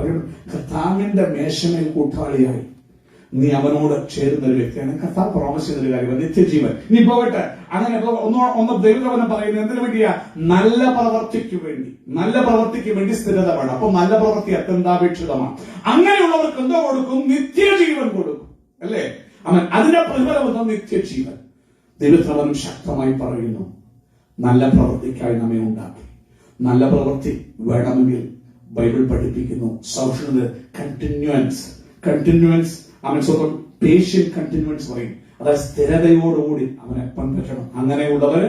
കർത്താവിന്റെ മേശമേൽ കൂട്ടാളിയായി നീ അവനോട് ചേരുന്ന ഒരു വ്യക്തിയാണ്. കർത്താവ് പ്രോമിസ് ചെയ്തൊരു കാര്യം നിത്യജീവൻ. നീ പോകട്ടെ. അങ്ങനെ ഒന്ന് ദൈവവചനം പറയുന്നത് എന്തിനു വേണ്ടിയാ? നല്ല പ്രവർത്തിക്ക് വേണ്ടി. നല്ല പ്രവർത്തിക്ക് വേണ്ടി സ്ഥിരത വേണം. അപ്പൊ നല്ല പ്രവൃത്തി അത്യന്താപേക്ഷിതമാണ്. അങ്ങനെയുള്ളവർക്ക് എന്തോ കൊടുക്കും? നിത്യജീവൻ കൊടുക്കും, അല്ലേ? അവൻ അതിന്റെ പ്രതിഫലം നിത്യജീവൻ. ദൈവത്തിനവനും ശക്തമായി പറയുന്നു, നല്ല പ്രവൃത്തിക്കായി നമ്മെ ഉണ്ടാക്കി. നല്ല പ്രവൃത്തി വേണമെങ്കിൽ ബൈബിൾ പഠിപ്പിക്കുന്നു സൗഷണ കണ്ടിന്യൂൻസ് അവൻ സ്വന്തം പേഷ്യന്റ് കണ്ടിന്യൂൻസ് പറയും. അതായത് സ്ഥിരതയോടുകൂടി അവനെ പങ്കെടുക്കണം. അങ്ങനെയുള്ളവര്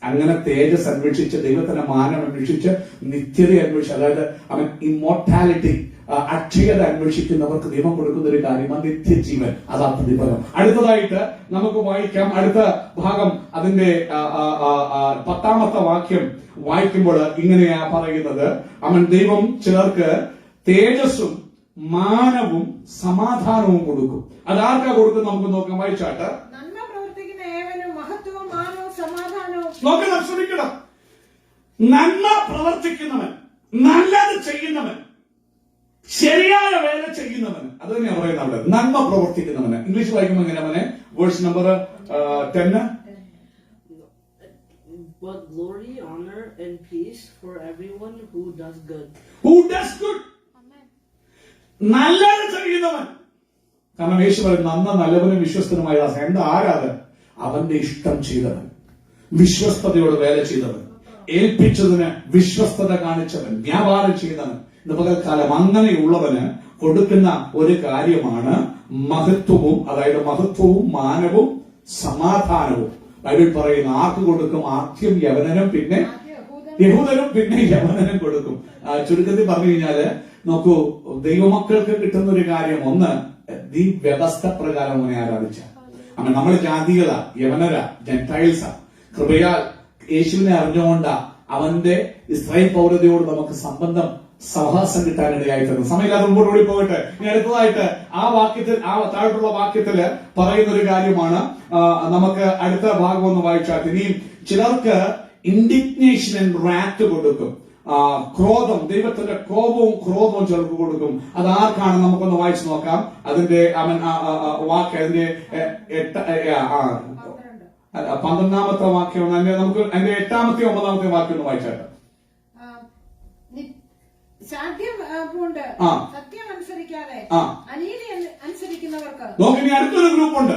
അങ്ങനെ തേജസ് അന്വേഷിച്ച്, ദൈവത്തിന്റെ മാനം അന്വേഷിച്ച്, നിത്യത അന്വേഷിച്ച്, അതായത് അവൻ ഇമ്മോർട്ടാലിറ്റി, അക്ഷയത അന്വേഷിക്കുന്നവർക്ക് ദൈവം കൊടുക്കുന്ന ഒരു കാര്യമാണ് നിത്യജീവൻ. അതാ പ്രതിഫലം. അടുത്തതായിട്ട് നമുക്ക് വായിക്കാം. അടുത്ത ഭാഗം അതിന്റെ 10ാമത്തെ വാക്യം വായിക്കുമ്പോൾ ഇങ്ങനെയാ പറയുന്നത്, അവൻ ദൈവം ചിലർക്ക് തേജസ്സും മാനവും സമാധാനവും കൊടുക്കും. അതാർക്കാ കൊടുക്കും? നമുക്ക് നോക്കാം. വായിച്ചാട്ട്. നന്മ പ്രവർത്തിക്കുന്ന ഏവനും മഹത്വവും മാനവും സമാധാനവും. നോക്കണം, ശ്രമിക്കണം. നന്മ പ്രവർത്തിക്കുന്നവൻ, നല്ലത് ചെയ്യുന്നവൻ, ശരിയായ വേല ചെയ്യുന്നവൻ. അത് തന്നെയാണ് പറയുന്നത് അവിടെ, നന്മ പ്രവർത്തിക്കുന്നവന്. ഇംഗ്ലീഷ് വായിക്കുമ്പോൾ എങ്ങനെ അവനെ? Verse number 10. But glory, honor, and peace for everyone who does good. Who does good? നല്ലത് ചെയ്യുന്നവൻ. കാരണം യേശു പറയും, നന്ന നല്ലവനും വിശ്വസ്തനുമായ ദാസൻ. എന്താ ആരാത്? അവന്റെ ഇഷ്ടം ചെയ്തവൻ, വിശ്വസ്തയോട് വേല ചെയ്തവൻ, ഏൽപ്പിച്ചതിന് വിശ്വസ്തത കാണിച്ചവൻ, വ്യാപാരം ചെയ്തവൻ. ഇന്ന് പകൽക്കാലം അങ്ങനെയുള്ളവന് കൊടുക്കുന്ന ഒരു കാര്യമാണ് മഹത്വവും, അതായത് മഹത്വവും മാനവും സമാധാനവും. ബൈബിൾ പറയുന്ന ആർക്ക് കൊടുക്കും? ആദ്യം യവനനും പിന്നെ യഹൂദനും പിന്നെ യവനനും കൊടുക്കും. ചുരുക്കത്തിൽ പറഞ്ഞു കഴിഞ്ഞാല്, നോക്കൂ, ദൈവമക്കൾക്ക് കിട്ടുന്ന ഒരു കാര്യം, ഒന്ന്, നീ വ്യവസ്ഥ പ്രകാരം അവനെ ആരാധിച്ച. അങ്ങനെ നമ്മൾ ജാതികളാ, യവനരാ, ജെന്റൈൽസാ. കൃപയാൽ യേശുവിനെ അറിഞ്ഞുകൊണ്ട അവന്റെ ഇസ്രായേൽ പൗരതയോട് നമുക്ക് സംബന്ധം, സഹവാസം കിട്ടാനിടയായി തന്നു. സമയമില്ലാതെ മുമ്പോട്ട് ഓടി പോകട്ടെ. ഇനി അടുത്തതായിട്ട് ആ വാക്യത്തിൽ, ആ താഴെയുള്ള വാക്യത്തില് പറയുന്ന ഒരു കാര്യമാണ്. നമുക്ക് അടുത്ത ഭാഗം ഒന്ന് വായിച്ചാൽ, ഇനിയും ചിലർക്ക് ഇൻഡിഗ്നേഷൻ ആൻഡ് റാറ്റ് കൊടുക്കും. ക്രോധം, ദൈവത്തിന്റെ കോപവും ക്രോധവും ചിലർക്ക് കൊടുക്കും. അത് ആർക്കാണ്? നമുക്കൊന്ന് വായിച്ചു നോക്കാം. അതിന്റെ വാക്യം, അതിന്റെ 12ാമത്തെ വാക്യം, നമുക്ക് അതിന്റെ 8ാമത്തെ 9ാമത്തെ വാക്യം ഒന്ന് വായിച്ചാട്ടെ. സാധ്യം പൂണ്ട് സത്യം അനുസരിക്കാതെ അനീതി അനുസരിക്കുന്നവർക്ക്. നോക്കിനി അടുത്തൊരു ഗ്രൂപ്പുണ്ട്,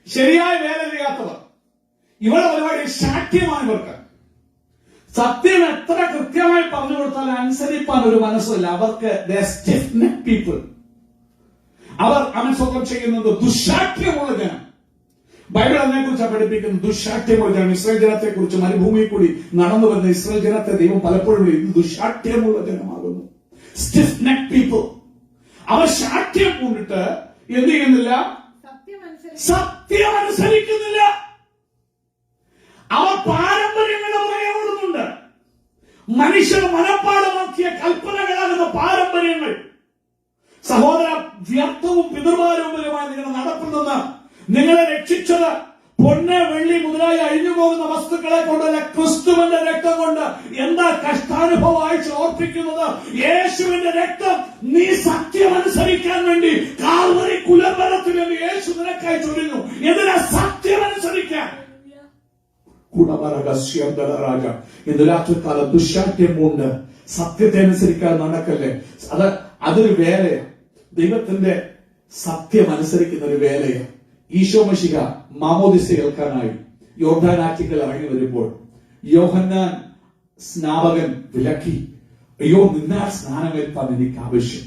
ശരിയായ വേല ചെയ്യാത്തവർ. ഇവിടെ പരിപാടി ശാഠ്യമാണ് ഇവർക്ക്. സത്യം എത്ര കൃത്യമായി പറഞ്ഞു കൊടുത്താലും അനുസരിപ്പാൻ ഒരു മനസ്സില്ല അവർക്ക്. stiff neck people. അവർ സ്വന്തം ചെയ്യുന്നത് ദുശാഠ്യമുള്ള ജനം. ബൈബിൾ അതിനെ കുറിച്ച് പഠിപ്പിക്കുന്നത് ദുശാഠ്യമുള്ള ജനം. ഇസ്രായേൽ ജനത്തെ കുറിച്ച് മരുഭൂമിയിൽ കൂടി നടന്നു വരുന്ന ഇസ്രായേൽ ജനത്തെ ദൈവം പലപ്പോഴും ഇത് ദുശാഠ്യമുള്ള ജനമാകുന്നു. Stiff neck people. അവർ ശാഠ്യം കൊണ്ടിട്ട് എന്ത് ചെയ്യുന്നില്ല? സത്യം അനുസരിക്കുന്നില്ല. അവർ പാരമ്പര്യങ്ങളുടെ പുറകെ ഓടുന്നുണ്ട്. മനുഷ്യർ മനഃപ്പാടമാക്കിയ കൽപ്പനകളാകുന്ന പാരമ്പര്യങ്ങൾ. സഹോദര, വ്യർത്ഥവും പിതൃപാരമ്പര്യമായി നിങ്ങളുടെ നടപ്പിൽ നിന്ന് നിങ്ങളെ രക്ഷിച്ചത് പൊന്ന്, വെള്ളി മുതലായി അഴിഞ്ഞു പോകുന്ന വസ്തുക്കളെ കൊണ്ടല്ല, ക്രിസ്തുവിന്റെ രക്തം കൊണ്ട്. എന്താ കഷ്ടാനുഭവമായി ഓർപ്പിക്കുന്നത്? യേശുവിന്റെ രക്തം നീ സത്യം അനുസരിക്കാൻ വേണ്ടി കാൽവരി കുലബലത്തിൽ യേശു നിനക്കായി ചൊരിഞ്ഞു. എന്തിനാ? സത്യം അനുസരിക്കാൻ. രാജ ഇന്ന് രാത്രിക്കാലം ദുശാഠ്യമുണ്ട്. സത്യത്തെ അനുസരിക്കാൻ നടക്കല്ലേ. അതൊരു വേലയാണ്. ദൈവത്തിന്റെ സത്യം അനുസരിക്കുന്ന ഒരു വേലയാണ്. ഈശോ മശിഹ മാമോദിസ കേൾക്കാനായി യോർദാനാറ്റിക്കൽ ഇറങ്ങി വരുമ്പോൾ യോഹന്നാൻ സ്നാപകൻ വിലക്കി. അയ്യോ, നിന്നാൽ സ്നാനമേൽപ്പാൻ എനിക്ക് ആവശ്യം.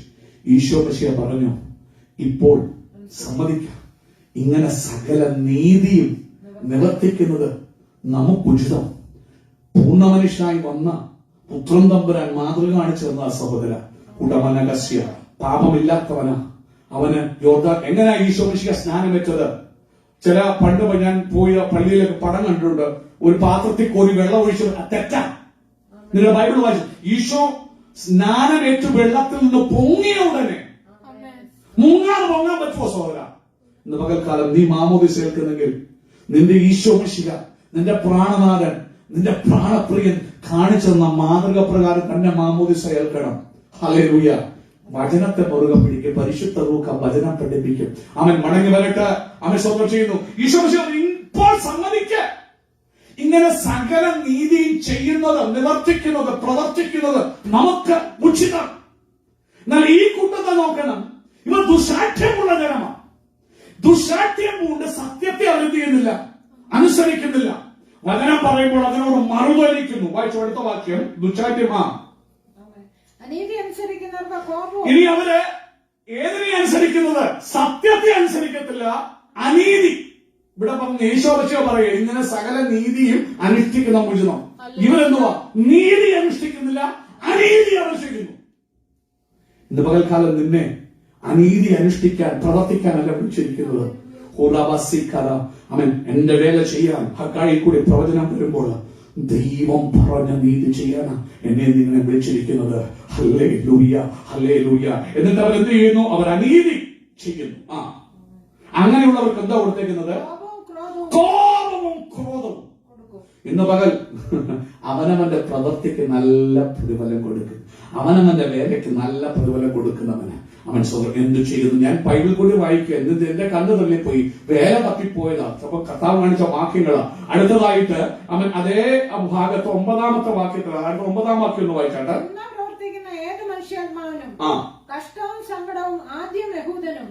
ഈശോ മശിഹ പറഞ്ഞു, ഇപ്പോൾ സമ്മതിക്കാം, ഇങ്ങനെ സകല നീതിയും നിവർത്തിക്കുന്നത് നമുക്കുചിതം. പൂർണ്ണ മനുഷ്യനായി വന്ന പുത്രൻ തമ്പുരാൻ മാതൃക കാണിച്ചു തന്ന സഹോദര ഉടമനകസ്യ പാപമില്ലാത്തവനാ. അവന് യോർദാൻ എങ്ങനെയാ ഈശോ മശിഹ സ്നാനമേറ്റത്? ചില പണ്ട് ഞാൻ പോയ പള്ളിയിലൊക്കെ പടം കണ്ടിട്ടുണ്ട്. ഒരു പാത്രത്തിൽ കോരി വെള്ളം ഒഴിച്ചു. തെറ്റാ. നിങ്ങളുടെ ബൈബിൾ വായിച്ചു. ഈശോ സ്നാനമേറ്റ് വെള്ളത്തിൽ നിന്ന് പൊങ്ങിയ ഉടനെ പൊങ്ങാൻ പറ്റുമോ സഹോദര? ഇന്ന് പകൽക്കാലം നീ മാമോദിസ ഏൽക്കുന്നെങ്കിൽ നിന്റെ ഈശോ മശിഹ, നിന്റെ പ്രാണനാഥൻ, നിന്റെ പ്രാണപ്രിയൻ കാണിച്ചു തന്ന മാതൃക പ്രകാരം തന്നെ മാമോദിസ ഏൽക്കണം. ഹല്ലേലൂയ. വചനത്തെ മുറുകെ പിടിക്കും. പരിശുദ്ധ റൂഹ് വചനം പഠിപ്പിക്കും. അവൻ മടങ്ങി വരട്ടെ. അവൻ സ്വന്തം ചെയ്യുന്നു. ഈശോ ഇപ്പോൾ സമ്മതിക്ക. ഇങ്ങനെ സകല നീതിയും ചെയ്യുന്നത്, നിവർത്തിക്കുന്നത്, പ്രവർത്തിക്കുന്നത് നമുക്ക് ഉചിതം. എന്നാൽ ഈ കൂട്ടത്തെ നോക്കണം. ഇവർ ദുശാഠ്യമുള്ള ജനമാണ്. ദുശാഠ്യം കൊണ്ട് സത്യത്തെ അവർ ചെയ്യുന്നില്ല, അനുസരിക്കുന്നില്ല. വചനം പറയുമ്പോൾ അതിനോട് മറുതലിക്കുന്നു. വായിച്ചു അടുത്ത വാക്യം. ദുശാഠ്യമാ. ഇനി അവര് ഏതിനെ അനുസരിക്കുന്നത്? സത്യത്തെ അനുസരിക്കത്തില്ല, അനീതി. ഇവിടെ പറഞ്ഞ യേശോപക്ഷ പറയുക, ഇങ്ങനെ സകല നീതിയും അനുഷ്ഠിക്കുന്ന മുഴുവൻ. ഇവരെന്തുവാ? നീതി അനുഷ്ഠിക്കുന്നില്ല, അനീതി അനുഷ്ഠിക്കുന്നു. ഇന്ന് പകൽക്കാലം നിന്നെ അനീതി അനുഷ്ഠിക്കാൻ, പ്രവർത്തിക്കാനല്ല വിളിച്ചിരിക്കുന്നത്. അവൻ എന്റെ വേല ചെയ്യാൻ ഹഗ്ഗായിൽ കൂടി പ്രവചനം വരുമ്പോൾ ദൈവം പറഞ്ഞ നീതി ചെയ്യാനാ എന്നെ നിങ്ങളെ വിളിച്ചിരിക്കുന്നത്. Hallelujah, hallelujah. എന്നിട്ട് അവർ എന്ത് ചെയ്യുന്നു? അവർ അനീതി ചെയ്യുന്നു. അങ്ങനെയുള്ളവർക്ക് എന്താ കൊടുത്തേക്കുന്നത്? കോപവും ക്രോധവും. ഇന്ന് പകൽ അവനവന്റെ പ്രവൃത്തിക്ക് നല്ല പ്രതിഫലം കൊടുക്കും. അവനവന്റെ വേലയ്ക്ക് നല്ല പ്രതിഫലം കൊടുക്കുന്നവന് അവൻ എന്തു ചെയ്യുന്നു? ഞാൻ ബൈബിൾ കൂടി വായിക്കുക. എന്നിട്ട് എന്റെ കണ്ണു തള്ളിപ്പോയി, വേല തപ്പിപ്പോയതാ. അപ്പൊ കർത്താവ് കാണിച്ച വാക്യങ്ങളാ. അടുത്തതായിട്ട് അവൻ അതേ ഭാഗത്ത് 9-ാമത്തെ വാക്യത്തിലാണ്. അടുത്ത 9-ാം വാക്യം ഒന്ന് വായിച്ചാട്ടെ. പ്രവർത്തിക്കുന്ന ഏത് മനുഷ്യാത്മാവിനും കഷ്ടവും സങ്കടവും ആദ്യം യഹൂദനും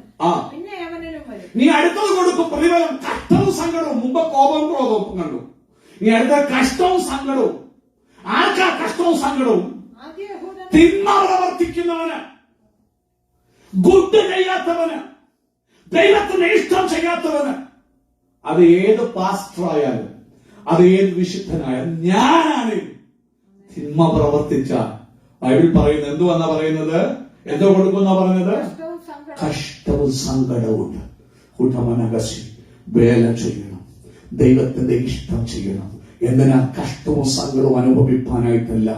പിന്നെ യവനനും വരും. നീ അടുത്തത് കൊടുക്കും പ്രതിഫലം. കഷ്ടവും സങ്കടവും. മുമ്പ് കോപം ക്രോധവും കണ്ടു. നീ അടുത്ത കഷ്ടവും സങ്കടവും. ആർക്കാ കഷ്ടവും സങ്കടവും? ആദ്യം യഹൂദനും. തിന്മ പ്രവർത്തിക്കുന്നവന്, ഗുഡ് ചെയ്യാത്തവന്, ദൈവത്തിന് ഇഷ്ടം ചെയ്യാത്തവന്. അത് ഏത് പാസ്റ്ററായാലും അത് ഏത് വിശുദ്ധനായാലും ഞാനാണ് തിന്മ പ്രവർത്തിച്ച ബൈബിൾ പറയുന്നത് എന്തുവെന്നാ പറയുന്നത്? എന്തോ കൊടുക്കുന്ന പറഞ്ഞത്? കഷ്ടവും സങ്കടവും. കൂട്ടമനകശി വേല ചെയ്യണം, ദൈവത്തിന്റെ ഇഷ്ടം ചെയ്യണം. എന്തിനാ? കഷ്ടവും സങ്കടവും അനുഭവിപ്പാനായിട്ടല്ല,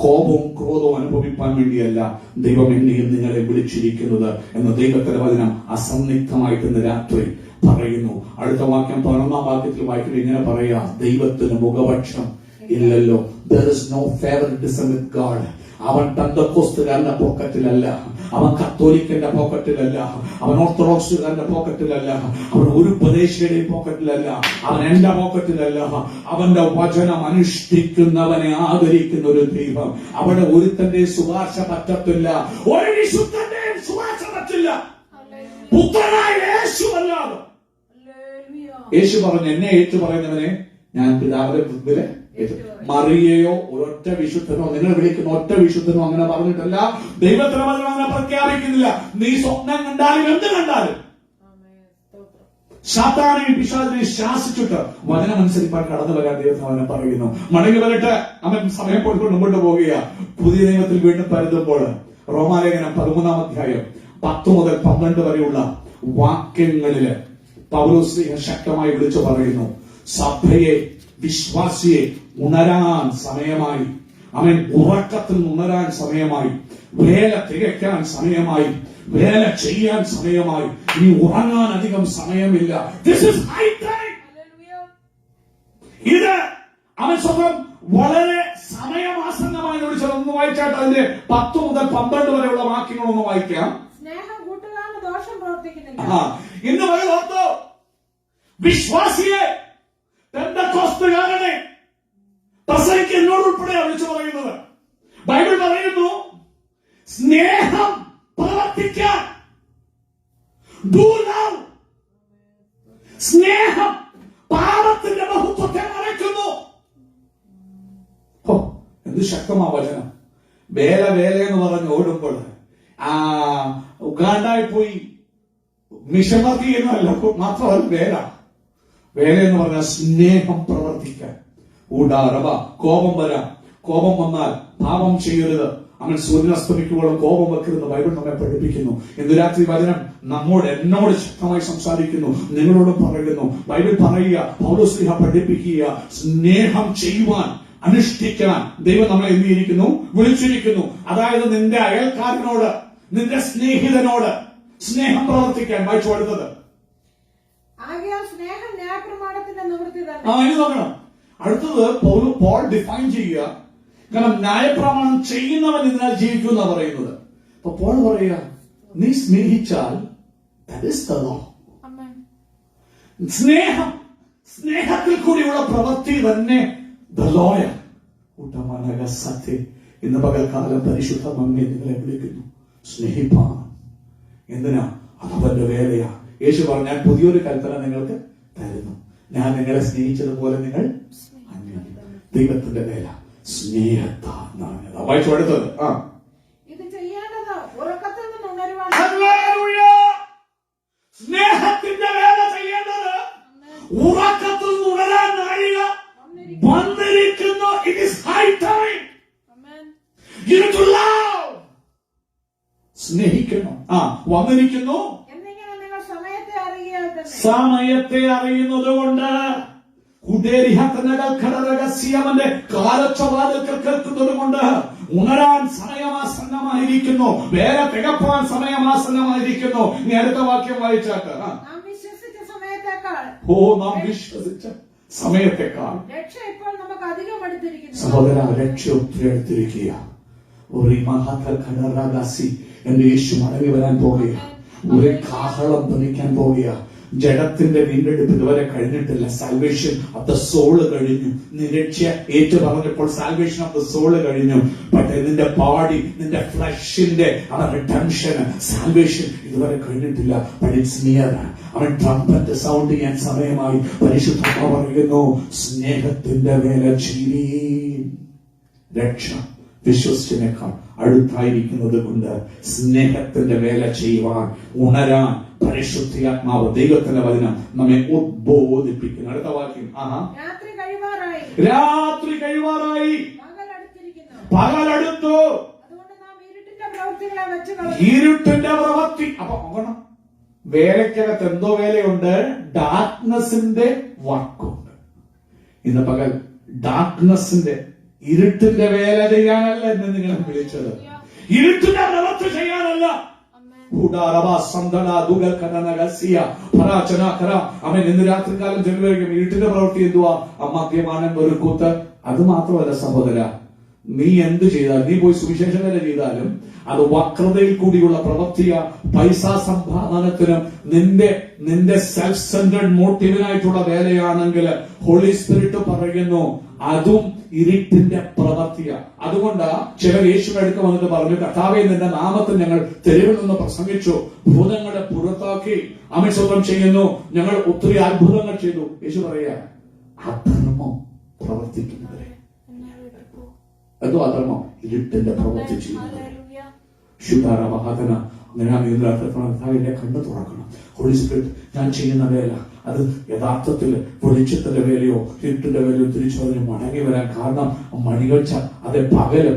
കോപവും ക്രോധവും അനുഭവിപ്പാൻ വേണ്ടിയല്ല ദൈവം എന്നെയും നിങ്ങളെ വിളിച്ചിരിക്കുന്നത് എന്ന് ദൈവത്തിന്റെ വചനം അസന്നിഗ്ധമായിട്ട് ഇന്ന് രാത്രി പറയുന്നു. അടുത്ത വാക്യം 11-ാം വാക്യത്തിൽ വായിക്കുന്നത് ഇങ്ങനെ പറയാ: ദൈവത്തിന് മുഖപക്ഷം ഇല്ലല്ലോ. There is no favoritism with God. അവൻ പെന്തക്കോസ്തുകാരന്റെ പോക്കറ്റിലല്ല, അവൻ കത്തോലിക്കന്റെ പോക്കറ്റിലല്ല, അവൻ ഓർത്തഡോക്സുകാരന്റെ പോക്കറ്റിലല്ല, അവൻ ഒരു ഉപദേശിയുടെയും പോക്കറ്റിലല്ല, അവൻ എന്റെ പോക്കറ്റിലല്ല. അവന്റെ വചനം അനുഷ്ഠിക്കുന്നവനെ ആദരിക്കുന്ന ഒരു ദൈവം. അവിടെ ഒരുത്തന്റെ ശുപാർശ പറ്റത്തില്ല, ഒരു വിശുദ്ധന്റെ ശുപാർശ പറ്റില്ല, പുത്രനായ യേശു അല്ലാതെ. യേശു പറഞ്ഞു, എന്നെ ഏറ്റു പറയുന്നവനെ ഞാൻ പിതാവിന്റെ മുൻപില് മറിയയോ ഒരൊറ്റ വിശുദ്ധനോ നിങ്ങൾ വിളിക്കുന്ന ഒറ്റ വിശുദ്ധനോ അങ്ങനെ പറഞ്ഞിട്ടല്ല. ദൈവത്തിന് അങ്ങനെ പ്രഖ്യാപിക്കുന്നില്ല. നീ സ്വപ്നം കണ്ടാലും എന്ത് കണ്ടാലും സാത്താനെ പിശാചിനെ ശാസിച്ചിട്ട് വചനമനുസരിപ്പാൻ കടന്നു വരാൻ ദൈവത്തിന് അവനെ പറയുന്നു. മടങ്ങി വരട്ടെ, അവൻ സമയം കൊടുക്കൊണ്ട് മുമ്പോട്ട് പോവുക. പുതിയ നിയമത്തിൽ വീണ്ടും പരതുമ്പോൾ റോമാലേഖനം 13-ാം അധ്യായം 10 മുതൽ 12 വരെയുള്ള വാക്യങ്ങളില് പൗലോസ് ശക്തമായി വിളിച്ചു പറയുന്നു, സഭയെ, വിശ്വാസിയെ ഉണരാൻ സമയമായി. അവൻ ഉറക്കത്തിൽ ഉണരാൻ സമയമായി. വേല തികയ്ക്കാൻ സമയമായി. വേല ചെയ്യാൻ സമയമായി. ഇനി ഉറങ്ങാൻ അധികം സമയമില്ല. This is high time. ഇത് അവൻ സ്വന്തം വളരെ സമയമാസന്നമായി വിളിച്ചതൊന്ന് വായിച്ചാട്ട് അതിന്റെ 10 മുതൽ 12 വരെയുള്ള വാക്യങ്ങളൊന്ന് വായിക്കാം. സ്നേഹം കൂട്ടുകാരന് ദോഷം പ്രവർത്തിക്കുന്നില്ല. ഇന്ന് വരെ ഓർത്തോ, വിശ്വാസിയെ, പെന്തക്കോസ്തുകാരനെ പ്രസംഗിക്ക് എന്നോട് ഉൾപ്പെടെയാണ് വിളിച്ചു പറയുന്നത്. ബൈബിൾ പറയുന്നു, സ്നേഹം പ്രവർത്തിക്കാൻ. Do love. സ്നേഹം പാപത്തിന്റെ ബഹുത്വത്തെ മറയ്ക്കുന്നു. എന്ത് ശക്തമാ വചനം. വേല വേല എന്ന് പറഞ്ഞ് ഓടുമ്പോൾ ഉഗാണ്ടായി പോയി മിഷണറി എന്നല്ല, മാത്രമല്ല വേല. വേല എന്ന് പറഞ്ഞാൽ സ്നേഹം പ്രവർത്തിക്കാൻ. ഊടാറവ. കോപം വരാം. കോപം വന്നാൽ പാപം ചെയ്യരുത്. അവൻ സൂര്യൻ അസ്തമിക്കുമ്പോഴും കോപം വെക്കരുത് ബൈബിൾ നമ്മെ പഠിപ്പിക്കുന്നു. ഇന്ന് രാത്രി വചനം എന്നോട് ശക്തമായി സംസാരിക്കുന്നു, നിങ്ങളോട് പറയുന്നു. ബൈബിൾ പറയുക, പൗലോസ് പഠിപ്പിക്കുക, സ്നേഹം ചെയ്യുവാൻ, അനുഷ്ഠിക്കാൻ ദൈവം നമ്മളെ എന്തിയിരിക്കുന്നു? വിളിച്ചിരിക്കുന്നു. അതായത് നിന്റെ അയൽക്കാരനോട്, നിന്റെ സ്നേഹിതനോട് സ്നേഹം പ്രവർത്തിക്കാൻ. വായിച്ചു കൊടുത്തത് സ്നേഹം ന്യായപ്രമാണത്തിന്റെ നിവൃത്തി തന്നെ. ഇനി നോക്കണം. അടുത്തത് പോൾ ഡിഫൈൻ ചെയ്യുക. കാരണം ന്യായപ്രമാണം ചെയ്യുന്നവൻ ഇതിനാൽ ജീവിക്കും എന്നാ പറയുന്നത്. അപ്പൊ പോൾ പറയുക, നീ സ്നേഹിച്ചാൽ that is the law. സ്നേഹം, സ്നേഹത്തിൽ കൂടിയുള്ള പ്രവൃത്തി തന്നെ the lawyer. ഇന്ന് പകൽക്കാലം പരിശുദ്ധ നമ്മെ നിങ്ങളെ വിളിക്കുന്നു സ്നേഹിപ്പാൻ. എന്തിനാ? അതവന്റെ വേലയാ. യേശു പറഞ്ഞു, ഞാൻ പുതിയൊരു കൽപ്പന നിങ്ങൾക്ക് തരുന്നു, ഞാൻ നിങ്ങളെ സ്നേഹിച്ചതുപോലെ നിങ്ങൾ ദൈവത്തിന്റെ വേല സ്നേഹത്താണ്. വായിച്ചു അടുത്തത്. ഇത് ചെയ്യേണ്ടത് ഉറക്കത്തിൽ നിന്ന് ഉണരുവാൻ. സ്നേഹത്തിന്റെ വേല ചെയ്യേണ്ടത് ഉറക്കത്തിൽ നിന്ന് ഉണരാൻ നാഴിക വന്നിരിക്കുന്നു. It is high time. You need to love. സ്നേഹിക്കണം. വന്നിരിക്കുന്നു. സമയത്തെ അറിയുന്നത് കൊണ്ട് അവന്റെ കാലച്ചവാതിൽക്കൽ കേൾക്കുന്നത് കൊണ്ട് ഉണരാൻ സമയമാസന്നമായിരിക്കുന്നു. വേല തികപ്പാൻ സമയമാസന്നമായിരിക്കുന്നു. നീ അടുത്ത വാക്യം വായിച്ചാട്ട്. നാം വിശ്വസിച്ച സമയത്തെക്കാൾ രക്ഷ ഇപ്പോൾ നമുക്ക് അധികം അടുത്തിരിക്കുന്നു. സഹോദര, രക്ഷ ഒത്തിരി അടുത്തിരിക്കുക. ഒരു മഹാദാസി എന്റെ യേശു മടങ്ങി വരാൻ പോകുക. ഒരു കാഹളം ധനിക്കാൻ പോകുക. ജഡത്തിന്റെ വീണ്ടെടുപ്പ് ഇതുവരെ കഴിഞ്ഞിട്ടില്ല. സാൽവേഷൻ ഓഫ് ദ സോള് കഴിഞ്ഞു. നീ രക്ഷ ഏറ്റു പറഞ്ഞപ്പോൾ സാൽവേഷൻ ഓഫ് ദ സോള് കഴിഞ്ഞു. പക്ഷേ നിന്റെ ബോഡി, നിന്റെ ഫ്ലഷിന്റെ റിഡംഷൻ, സാൽവേഷൻ ഇതുവരെ കഴിഞ്ഞിട്ടില്ല. But it's near. അവൻ ട്രംപറ്റ് സൗണ്ട് ചെയ്യാൻ സമയമായി. പരിശുദ്ധാത്മാവ് പറയുന്നു, സ്നേഹത്തിന്റെ വേല ചെയ്യീൻ. രക്ഷ വിശ്വസിച്ചതിനേക്കാൾ അടുത്തായിരിക്കുന്നത് കൊണ്ട് സ്നേഹത്തിന്റെ വേല ചെയ്യുവാൻ ഉണരാൻ പരിശുദ്ധാത്മാവ്, ദൈവത്തിന്റെ വചനം നമ്മെ ഉദ്ബോധിപ്പിക്കുന്നു. അടുത്ത വാക്യം, രാത്രി കഴിവാറായി, പകലടുത്തു, ഇരുട്ടിന്റെ പ്രവൃത്തി. അപ്പൊ നോക്കണം, വേലയ്ക്കകത്ത് എന്തോ വേലയുണ്ട്? ഡാർക്ക്നെസിന്റെ വർക്കുണ്ട്. ഇന്ന് പകൽ ഡാർക്ക്നെസിന്റെ, ഇരുട്ടിന്റെ വേല ചെയ്യാനല്ല എന്ന് നിങ്ങളെ വിളിച്ചത്. ഇരുട്ടിന്റെ പ്രവൃത്തി ചെയ്യാനല്ല. അവൻ ഇന്ന് രാത്രികാലം ചെലവഴിക്കും. ഇരുട്ടിന്റെ പ്രവൃത്തി എന്തുവാ? മദ്യപാനം, വെറുക്കൂത്ത്. അത് മാത്രമല്ല സഹോദര, നീ എന്ത് ചെയ്താലും, നീ പോയി സുവിശേഷ വേല ചെയ്താലും അത് വക്രതയിൽ കൂടിയുള്ള പ്രവൃത്തിയ, പൈസ സമ്പാദനത്തിനും നിന്റെ സെൽഫ് സെന്റേഡ് മോട്ടീവിനായിട്ടുള്ള വേലയാണെങ്കിൽ ഹോളി സ്പിരിറ്റ് പറയുന്നു അതും ഇരുട്ടിന്റെ പ്രവൃത്തിയ. അതുകൊണ്ട് ചിലർ യേശുവിന്റെ അടുക്ക വന്നിട്ട് പറഞ്ഞു, കർത്താവേ, നിന്റെ നാമത്തിൽ ഞങ്ങൾ തെരുവിൽ നിന്ന് പ്രസംഗിച്ചു, ഭൂതങ്ങളെ പുറത്താക്കി അമിശ്രം ചെയ്യുന്നു, ഞങ്ങൾ ഒത്തിരി അത്ഭുതങ്ങൾ ചെയ്തു. യേശു പറയാ, അധർമ്മം പ്രവർത്തിക്കുന്നവരെ. എന്തോ അധർമ്മം? ഇരുട്ടിന്റെ പ്രവൃത്തി ചെയ്യുന്നവരെ. ശുദ്ധാരവാഹന അങ്ങനെ കണ്ണു തുറക്കണം. ഹോളി സ്പിരിറ്റ്, ഞാൻ ചെയ്യുന്ന വേല അത് യഥാർത്ഥത്തിൽ വെളിച്ചത്തിന്റെ വേലയോ ഇരുട്ടിന്റെ വേലയോ തിരിച്ചറിഞ്ഞ് മടങ്ങി വരാൻ കാരണം മണികൾച്ച. അത് പകല്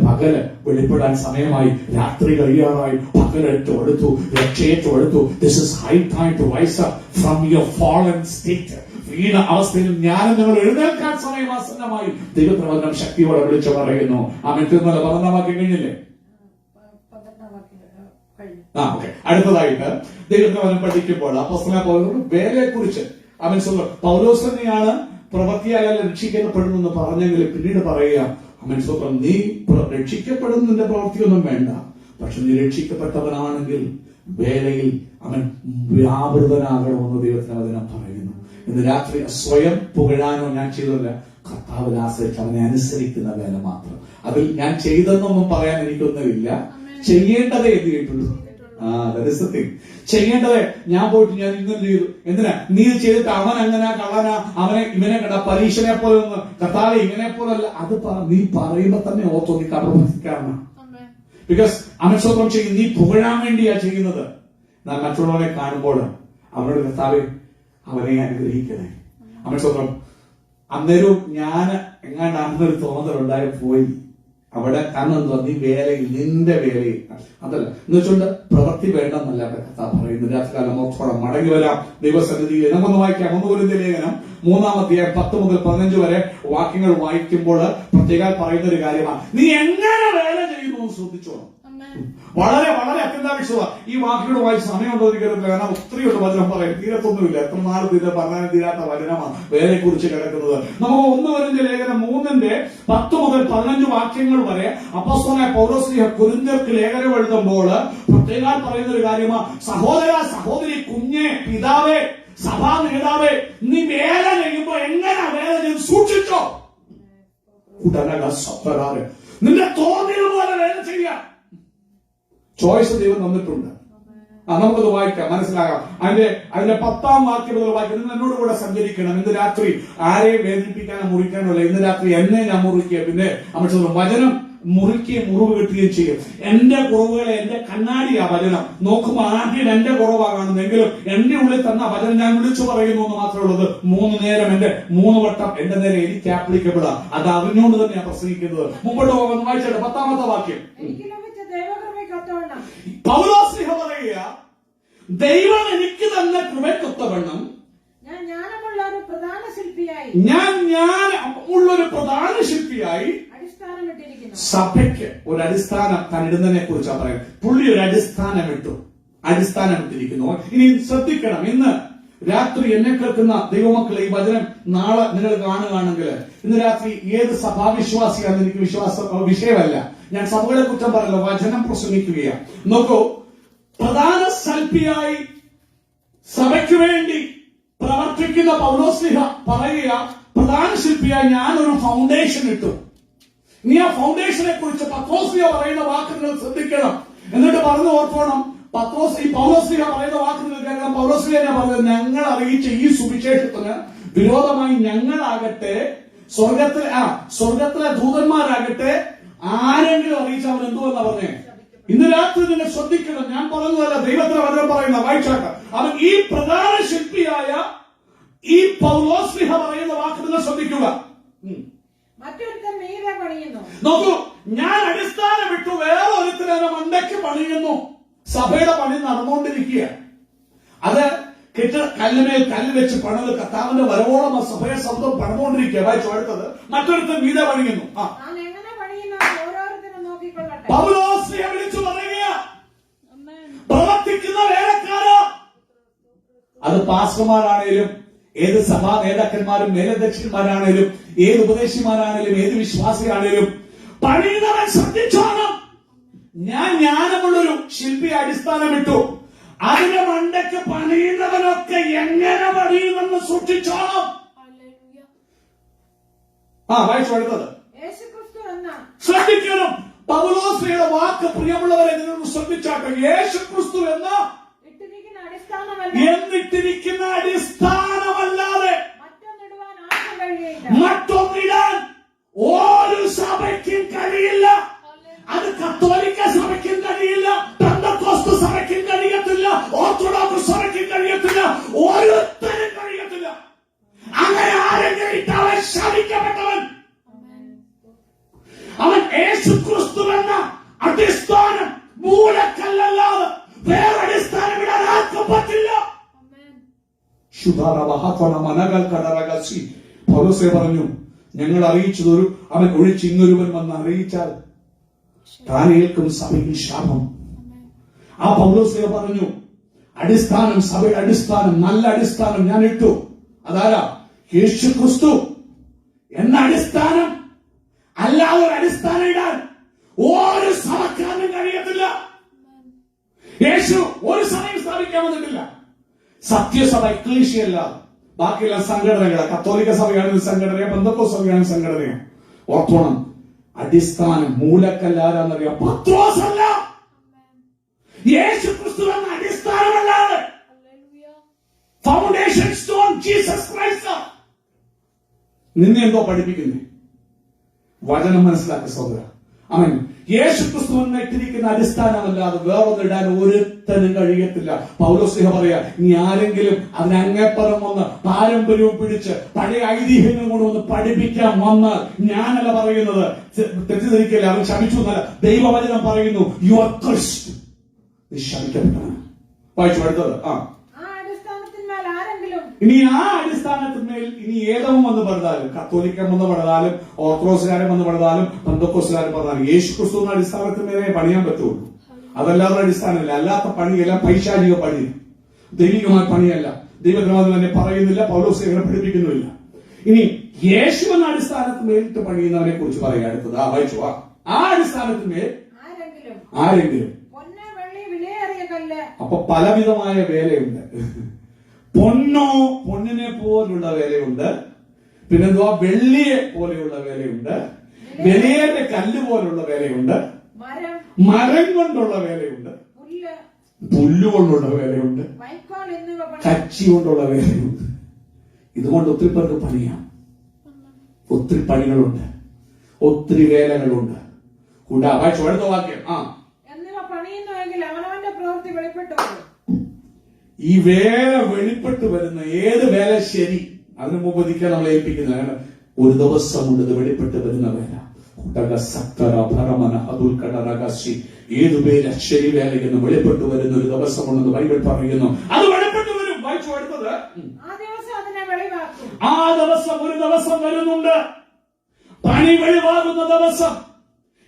വെളിപ്പെടാൻ സമയമായി. രാത്രി കഴിയാറായി. പകലേറ്റവും അടുത്തു, രക്ഷയേറ്റവും അടുത്തു. This is high time to rise up from your fallen state. വീണ അവസ്ഥയിൽ ഞാൻ നിങ്ങൾ എഴുന്നേൽക്കാൻ സമയം ആസന്നമായി. ദൈവപ്രവചനം ശക്തിയോടെ വിളിച്ചു പറയുന്നു. ആ മെറ്റുന്നല്ല 11 വാക്യം കഴിഞ്ഞില്ലേ? അടുത്തതായിട്ട് ദൈവപ്രവചനം പഠിക്കുമ്പോൾ അപ്പോസ്തലനായ പൗലോസ് വേലയെ കുറിച്ച് അവൻ പൗലോസ് തന്നെയാണ് പ്രവൃത്തിയാൽ രക്ഷിക്കപ്പെടുന്നെന്ന് പറഞ്ഞെങ്കിൽ പിന്നീട് പറയുക, അവൻ സ്വന്തം നീ രക്ഷിക്കപ്പെടുന്നതിന്റെ പ്രവൃത്തിയൊന്നും വേണ്ട, പക്ഷെ നീ രക്ഷിക്കപ്പെട്ടവനാണെങ്കിൽ വേലയിൽ അവൻ വ്യാപൃതനാകണമെന്ന് ദൈവത്തിന് വചനം പറയുന്നു. ഇന്ന് രാത്രി സ്വയം പുകഴാനോ ഞാൻ ചെയ്തല്ല, കർത്താവിനെ ആശ്രയിച്ച് അവനെ അനുസരിക്കുന്ന വേല മാത്രം. അതിൽ ഞാൻ ചെയ്തെന്നൊന്നും പറയാൻ എനിക്കൊന്നുമില്ല. ചെയ്യേണ്ടതേ എന്ത് ചെയ്തിട്ടുള്ളൂ? ചെയ്യേണ്ടത് ഞാൻ പോയിട്ട് ഞാൻ ഇങ്ങനെ ചെയ്തു. എന്തിനാ? നീ ചെയ്തിട്ട് അവൻ അങ്ങനെ കള്ളനാ, ഇവനെ കണ്ട പരീക്ഷനെ പോലെ ഒന്ന്, കർത്താവേ ഇങ്ങനെ പോലല്ല. അത് നീ പറയുമ്പോ തന്നെ ഓർത്തോ, നീ കർമ്മക്കാരനാണ്. ബിക്കോസ് അവൻ സ്വന്തം ചെയ്യും, നീ പുകഴാൻ വേണ്ടിയാ ചെയ്യുന്നത്. ഞാൻ മറ്റുള്ളവരെ കാണുമ്പോൾ അവരുടെ കർത്താവേ അവനെ അനുഗ്രഹിക്കണേ. അവൻ സ്വന്തം അന്നേരവും ഞാൻ എങ്ങാണ്ടാണെന്നൊരു തോന്നലുണ്ടായി പോയി അവിടെ. കാരണം എന്താ? നീ വേലയിൽ, നിന്റെ വേലയിൽ അതല്ല എന്ന് വെച്ചുകൊണ്ട് പ്രവൃത്തി വേണ്ടെന്നല്ല കർത്താവ് പറയുന്നത്. രാത്രികാലം ഓർത്തോളം മടങ്ങി വരാം ദൈവസന്നിധിയിൽ. നമുക്കൊന്ന് വായിക്കാം. 1 കൊരിന്ത്യർ ലേഖനം 3-ാം അധ്യായം 10 മുതൽ 15 വരെ വാക്യങ്ങൾ വായിക്കുമ്പോൾ പ്രത്യേകം പറയുന്ന ഒരു കാര്യമാണ്, നീ എങ്ങനെ വേല ചെയ്യുന്നു ശ്രദ്ധിച്ചോണം. വളരെ വളരെ അത്യന്താപേക്ഷിതമാണ്. ഈ വാക്കുകൾ വായിച്ച് സമയമുണ്ടോ എന്ന് കരുതില്ല. കാരണം ഒത്തിരിയുള്ള വചനം പറയും, തീരത്തൊന്നുമില്ല. എത്ര നാല് പറഞ്ഞാലും തീരാത്ത വചനമാണ് വേലയെ കുറിച്ച് കിടക്കുന്നത്. നമുക്ക് 1 കൊരിന്ത്യർ ലേഖനം 3-ന്റെ 10 മുതൽ 15 വാക്യങ്ങൾ വരെ അപ്പോസ്തലനായ പൗലോസ് കൊരിന്ത്യർക്ക് ലേഖനം എഴുതുമ്പോൾ പ്രത്യേകം പറയുന്ന ഒരു കാര്യമാണ്, സഹോദര സഹോദരി, കുഞ്ഞെ, പിതാവേ, സഭാ നേതാവേ, നീ വേല ചെയ്യുമ്പോ എങ്ങനെ വേല ചെയ്ത് സൂക്ഷിച്ചോ. നിന്റെ തോന്നിയതുപോലെ വേല ചെയ്യാം. ചോയ്സ് ദൈവം തന്നിട്ടുണ്ട്. നമുക്കത് വായിക്കാം, മനസ്സിലാകാം. അതിന്റെ 10-ാം വാക്യം മുതൽ വായിക്കാം. നിങ്ങൾ എന്നോട് കൂടെ സഞ്ചരിക്കണം. ഇന്ന് രാത്രി ആരെയും വേദനിപ്പിക്കാനോ മുറിക്കാനോ അല്ല. ഇന്ന് രാത്രി എന്നെ ഞാൻ മുറിക്കുക, പിന്നെ വചനം മുറിക്കുകയും മുറിവ് കിട്ടുകയും ചെയ്യും. എന്റെ കുറവുകളെ, എന്റെ കണ്ണാടിയാ വചനം. നോക്കുമ്പോൾ ആദ്യം എന്റെ കുറവാ കാണുന്നെങ്കിലും എന്റെ ഉള്ളിൽ തന്ന വചനം ഞാൻ വിളിച്ചു പറയുന്നു എന്ന് മാത്രമേ ഉള്ളത്. 3 നേരം 3 വട്ടം എന്റെ നേരെ എനിക്ക് ആപ്ലിക്കബിളാ. അത് അറിഞ്ഞുകൊണ്ട് തന്നെയാണ് പ്രസംഗിക്കുന്നത്. മുമ്പോട്ട് പോകാൻ വായിച്ചത് 10-ാമത്തെ വാക്യം. പൗലോസ് പറയുക, ദൈവം എനിക്ക് തന്നെ കൃപയ്ക്കൊത്തവണ്ണം ഞാൻ ജ്ഞാനമുള്ള ഒരു പ്രധാന ശില്പിയായി സഭയ്ക്ക് ഒരു അടിസ്ഥാനം തന്നിടുന്നതിനെ കുറിച്ചാണ് പറയുന്നത്. പുള്ളി ഒരു അടിസ്ഥാനം ഇട്ടിരിക്കുന്നു. ഇനി ശ്രദ്ധിക്കണം, ഇന്ന് രാത്രി എന്നെ കേൾക്കുന്ന ദൈവമക്കളെ, ഈ വചനം നാളെ നിങ്ങൾ കാണുകയാണെങ്കിൽ ഇന്ന് രാത്രി ഏത് സഭാവിശ്വാസിയാണെന്ന് എനിക്ക് വിഷയമല്ല. ഞാൻ സഭകളെ കുറ്റം പറയല്ല, വചനം പ്രസംഗിക്കുകയാണ്. നോക്കൂ, പ്രധാന ശില്പിയായി സഭയ്ക്ക് വേണ്ടി പ്രവർത്തിക്കുന്ന പൗലോസ്ലീഹ പറയുക, പ്രധാന ശില്പിയായി ഞാനൊരു ഫൗണ്ടേഷൻ ഇട്ടു. നീ ആ ഫൗണ്ടേഷനെ കുറിച്ച് പത്രോസ്ലീഹ പറയുന്ന വാക്കുകൾ ശ്രദ്ധിക്കണം. എന്നിട്ട് പറഞ്ഞു ഓർത്തോണം, ഈ പൗലോസ്ലീഹ പറയുന്ന വാക്കുകൾ കേൾക്കണം. പൗലോസ്ലീഹ പറഞ്ഞത്, ഞങ്ങൾ അറിയിച്ച ഈ സുവിശേഷത്തിന് വിരോധമായി ഞങ്ങളാകട്ടെ സ്വർഗത്തിലെ ദൂതന്മാരാകട്ടെ ആരെങ്കിലും അറിയിച്ച അവൻ എന്തുവെന്നാ പറഞ്ഞേ? ഇന്ന് രാത്രി നിങ്ങൾ ശ്രദ്ധിക്കണം, ഞാൻ പറഞ്ഞതല്ല, ദൈവത്തിന് വചനം പറയുന്ന വായിച്ചാട്ട്. അവൻ ഈ പ്രധാന ശില്പിയായ ഈ പൗലോസ്ലീഹ പറയുന്ന വാക്കുകൾ ശ്രദ്ധിക്കുക. നോക്കൂ, ഞാൻ അടിസ്ഥാനം വിട്ടു വേറെ ഒരുത്തിന് മണ്ടയ്ക്ക് പണിയുന്നു. സഭയുടെ പണി നടന്നുകൊണ്ടിരിക്കുക. അത് കല്ലുമേൽ കല്ല് വെച്ച് പണിത് കർത്താവിന്റെ വരവോളം ആ സഭയെ ശബ്ദം പണിതുകൊണ്ടിരിക്കുക. വായിച്ചു അടുത്തത്, മറ്റൊരുത്തൻ വീതെ പണിയുന്നു. പൗലോസ്ലീഹ വിളിച്ചു പറയുക, പ്രവർത്തിക്കുന്ന വേലക്കാരോ, അത് പാസ്റ്റർമാരാണേലും ഏത് സഭാ നേതാക്കന്മാരും മേലധ്യക്ഷന്മാരാണേലും ഏത് ഉപദേശിമാരാണേലും ഏത് വിശ്വാസിയാണേലും പണിയുന്നവൻ ശ്രദ്ധിച്ചോണം. ഞാൻ ജ്ഞാനമുള്ളൊരു ശില്പി അടിസ്ഥാനമിട്ടു, അതിന്റെ മണ്ടയ്ക്ക് പണിയുന്നവനൊക്കെ എങ്ങനെ പണിയുമെന്ന് സൂക്ഷിച്ചോണം. വായിച്ചു അടുത്തത് ശ്രദ്ധിക്കണം. പൗലോസ്ലീഹയുടെ വാക്ക് പ്രിയമുള്ളവരെ നിങ്ങൾ ശ്രദ്ധിച്ചാട്ടെ. യേശുക്രിസ്തു എന്നിട്ടിരിക്കുന്ന അടിസ്ഥാനമല്ലാതെ മറ്റൊന്നിടാൻ ഒരു സഭയ്ക്കും കഴിയില്ല. അത് കത്തോലിക്ക സഭയ്ക്കും കഴിയില്ല, പെന്തക്കോസ്ത് സഭയ്ക്കും കഴിയത്തില്ല, ഓർത്തഡോക്സ് സഭയ്ക്കും കഴിയത്തില്ല, ഓരോരുത്തരും കഴിയത്തില്ല. അങ്ങനെ ആരെങ്കിലും ഇട്ടവൻ ശപിക്കപ്പെട്ടവൻ. അവൻ യേശുക്രിസ്തു എന്ന അടിസ്ഥാനം മൂലക്കല്ലല്ലാതെ വേറെ അടിസ്ഥാനം ഇടാൻ ആർക്കും പറ്റില്ല. പൗലോസ് പറഞ്ഞു, ഞങ്ങൾ അറിയിച്ചതൊരു അവൻ ഒഴിച്ചിങ്ങൊരുവൻ വന്ന് അറിയിച്ചാൽ താനേൽക്കും സഭയിൽ ശാപം. ആ പൗലോസ് പറഞ്ഞു, അടിസ്ഥാനം, സഭയുടെ അടിസ്ഥാനം, നല്ല അടിസ്ഥാനം ഞാൻ ഇട്ടു. അതാരാ? യേശുക്രിസ്തു എന്ന അടിസ്ഥാനം. അല്ലാതെ ഒരു അടിസ്ഥാനം ഇടാൻ ഒരു സഭക്കാരനും കഴിയത്തില്ല. യേശു ഒരു സഭയും സ്ഥാപിക്കാൻ വന്നിട്ടില്ല. സത്യസഭ എക്ലീഷ്യ ബാക്കിയുള്ള സംഘടനകളാണ്. കത്തോലിക്ക സഭയാണെങ്കിൽ സംഘടനയാണ്, പെന്തക്കോസ്ത് സഭയാണെങ്കിൽ സംഘടനയാണ്. ഓർത്തോണം, അടിസ്ഥാനം മൂലക്കല്ലാരാന്നറിയാം. പത്രോസല്ല, യേശുക്രിസ്തു എന്ന അടിസ്ഥാനമല്ലാതെ ഫൗണ്ടേഷൻ സ്റ്റോൺ ജീസസ് ക്രൈസ്റ്റ്. നിന്നെ എന്തോ പഠിപ്പിക്കുന്നേ? വചനം മനസ്സിലാക്കുക സഹോദര. അവൻ യേശുക്രിസ്തു എന്ന ഇട്ടിരിക്കുന്ന അടിസ്ഥാനമല്ലാതെ വേറൊന്നിടാൻ ഒരുത്തനും കഴിയത്തില്ല. പൗലോസ്ലീഹ പറയാ, നീ ആരെങ്കിലും അതിനങ്ങേപ്പുറം വന്ന് പാരമ്പര്യവും പിടിച്ച് പഴയ ഐതിഹ്യങ്ങൾ കൊണ്ടുവന്ന് പഠിപ്പിക്കാൻ വന്നാൽ, ഞാനല്ല പറയുന്നത്, തെറ്റിദ്ധരിക്കല്ല, അവൻ ശമിച്ചു എന്നല്ല, ദൈവവചനം പറയുന്നു, യു ആർ കഴ്സ്ഡ്, നീ ശമിക്കപ്പെട്ടവനാണ്. വായിച്ചു അടുത്തത്. ഇനി ആ അടിസ്ഥാനത്തിന്മേൽ ഇനി ഏതവും വന്ന് പണിതാലും, കത്തോലിക്കൻ വന്ന് പണിതാലും ഓർത്തഡോക്സുകാരൻ വന്ന് പണിതാലും പെന്തക്കോസ്തുകാരൻ പണിതാലും യേശുക്രിസ്തു എന്ന അടിസ്ഥാനത്തിന്മേലെ പണിയാൻ പറ്റുള്ളൂ. അതല്ലാത്ത അടിസ്ഥാനമില്ല. അല്ലാത്ത പണിയെല്ലാം പൈശാചിക പണി, ദൈവികമായ പണിയല്ല. ദൈവഗ്രന്ഥം തന്നെ പറയുന്നില്ല, പൗലോസ് അങ്ങനെ പഠിപ്പിക്കുന്നുമില്ല. ഇനി യേശു എന്ന അടിസ്ഥാനത്തിന്മേലിട്ട് പണിയുന്നവനെ കുറിച്ച് പറയുക. അടുത്തത് വായിച്ചു. ആ അടിസ്ഥാനത്തിന്മേൽ ആരെങ്കിലും. അപ്പൊ പലവിധമായ വേലയുണ്ട്. പൊന്നിനെ പോലുള്ള വേലയുണ്ട്, പിന്നെന്തുവാ, വെള്ളിയെ പോലെയുള്ള വേലയുണ്ട്, വിലയേറിയ കല്ല് പോലുള്ള വേലയുണ്ട്, മരം കൊണ്ടുള്ള വേലയുണ്ട്, പുല്ലുകൊണ്ടുള്ള വേലയുണ്ട്, കച്ചി കൊണ്ടുള്ള വേലയുണ്ട്. ഇതുകൊണ്ട് ഒത്തിരി പേർക്ക് പണിയാം. ഒത്തിരി പണികളുണ്ട്, ഒത്തിരി വേലകളുണ്ട്. അടുത്ത വാക്യം. ഈ വേല വെളിപ്പെട്ട് വരുന്ന ഏത് വേല ശരി, അതിനു മുമ്പ് ഒരിക്കൽ നമ്മളെ ഏൽപ്പിക്കുന്ന ഒരു ദിവസം കൊണ്ട് ഇത് വെളിപ്പെട്ട് വരുന്ന വേല. ഏതു വേല ശരി വേല എന്ന് വെളിപ്പെട്ട് വരുന്ന ഒരു ദിവസം കൊണ്ടെന്ന് ബൈബിൾ പറയുന്നു. അത് വെളിപ്പെട്ട് വരും. വായിച്ചു അടുത്തത്. ആ ദിവസം ഒരു ദിവസം വരുന്നുണ്ട്, പണി വെളിവാകുന്ന ദിവസം.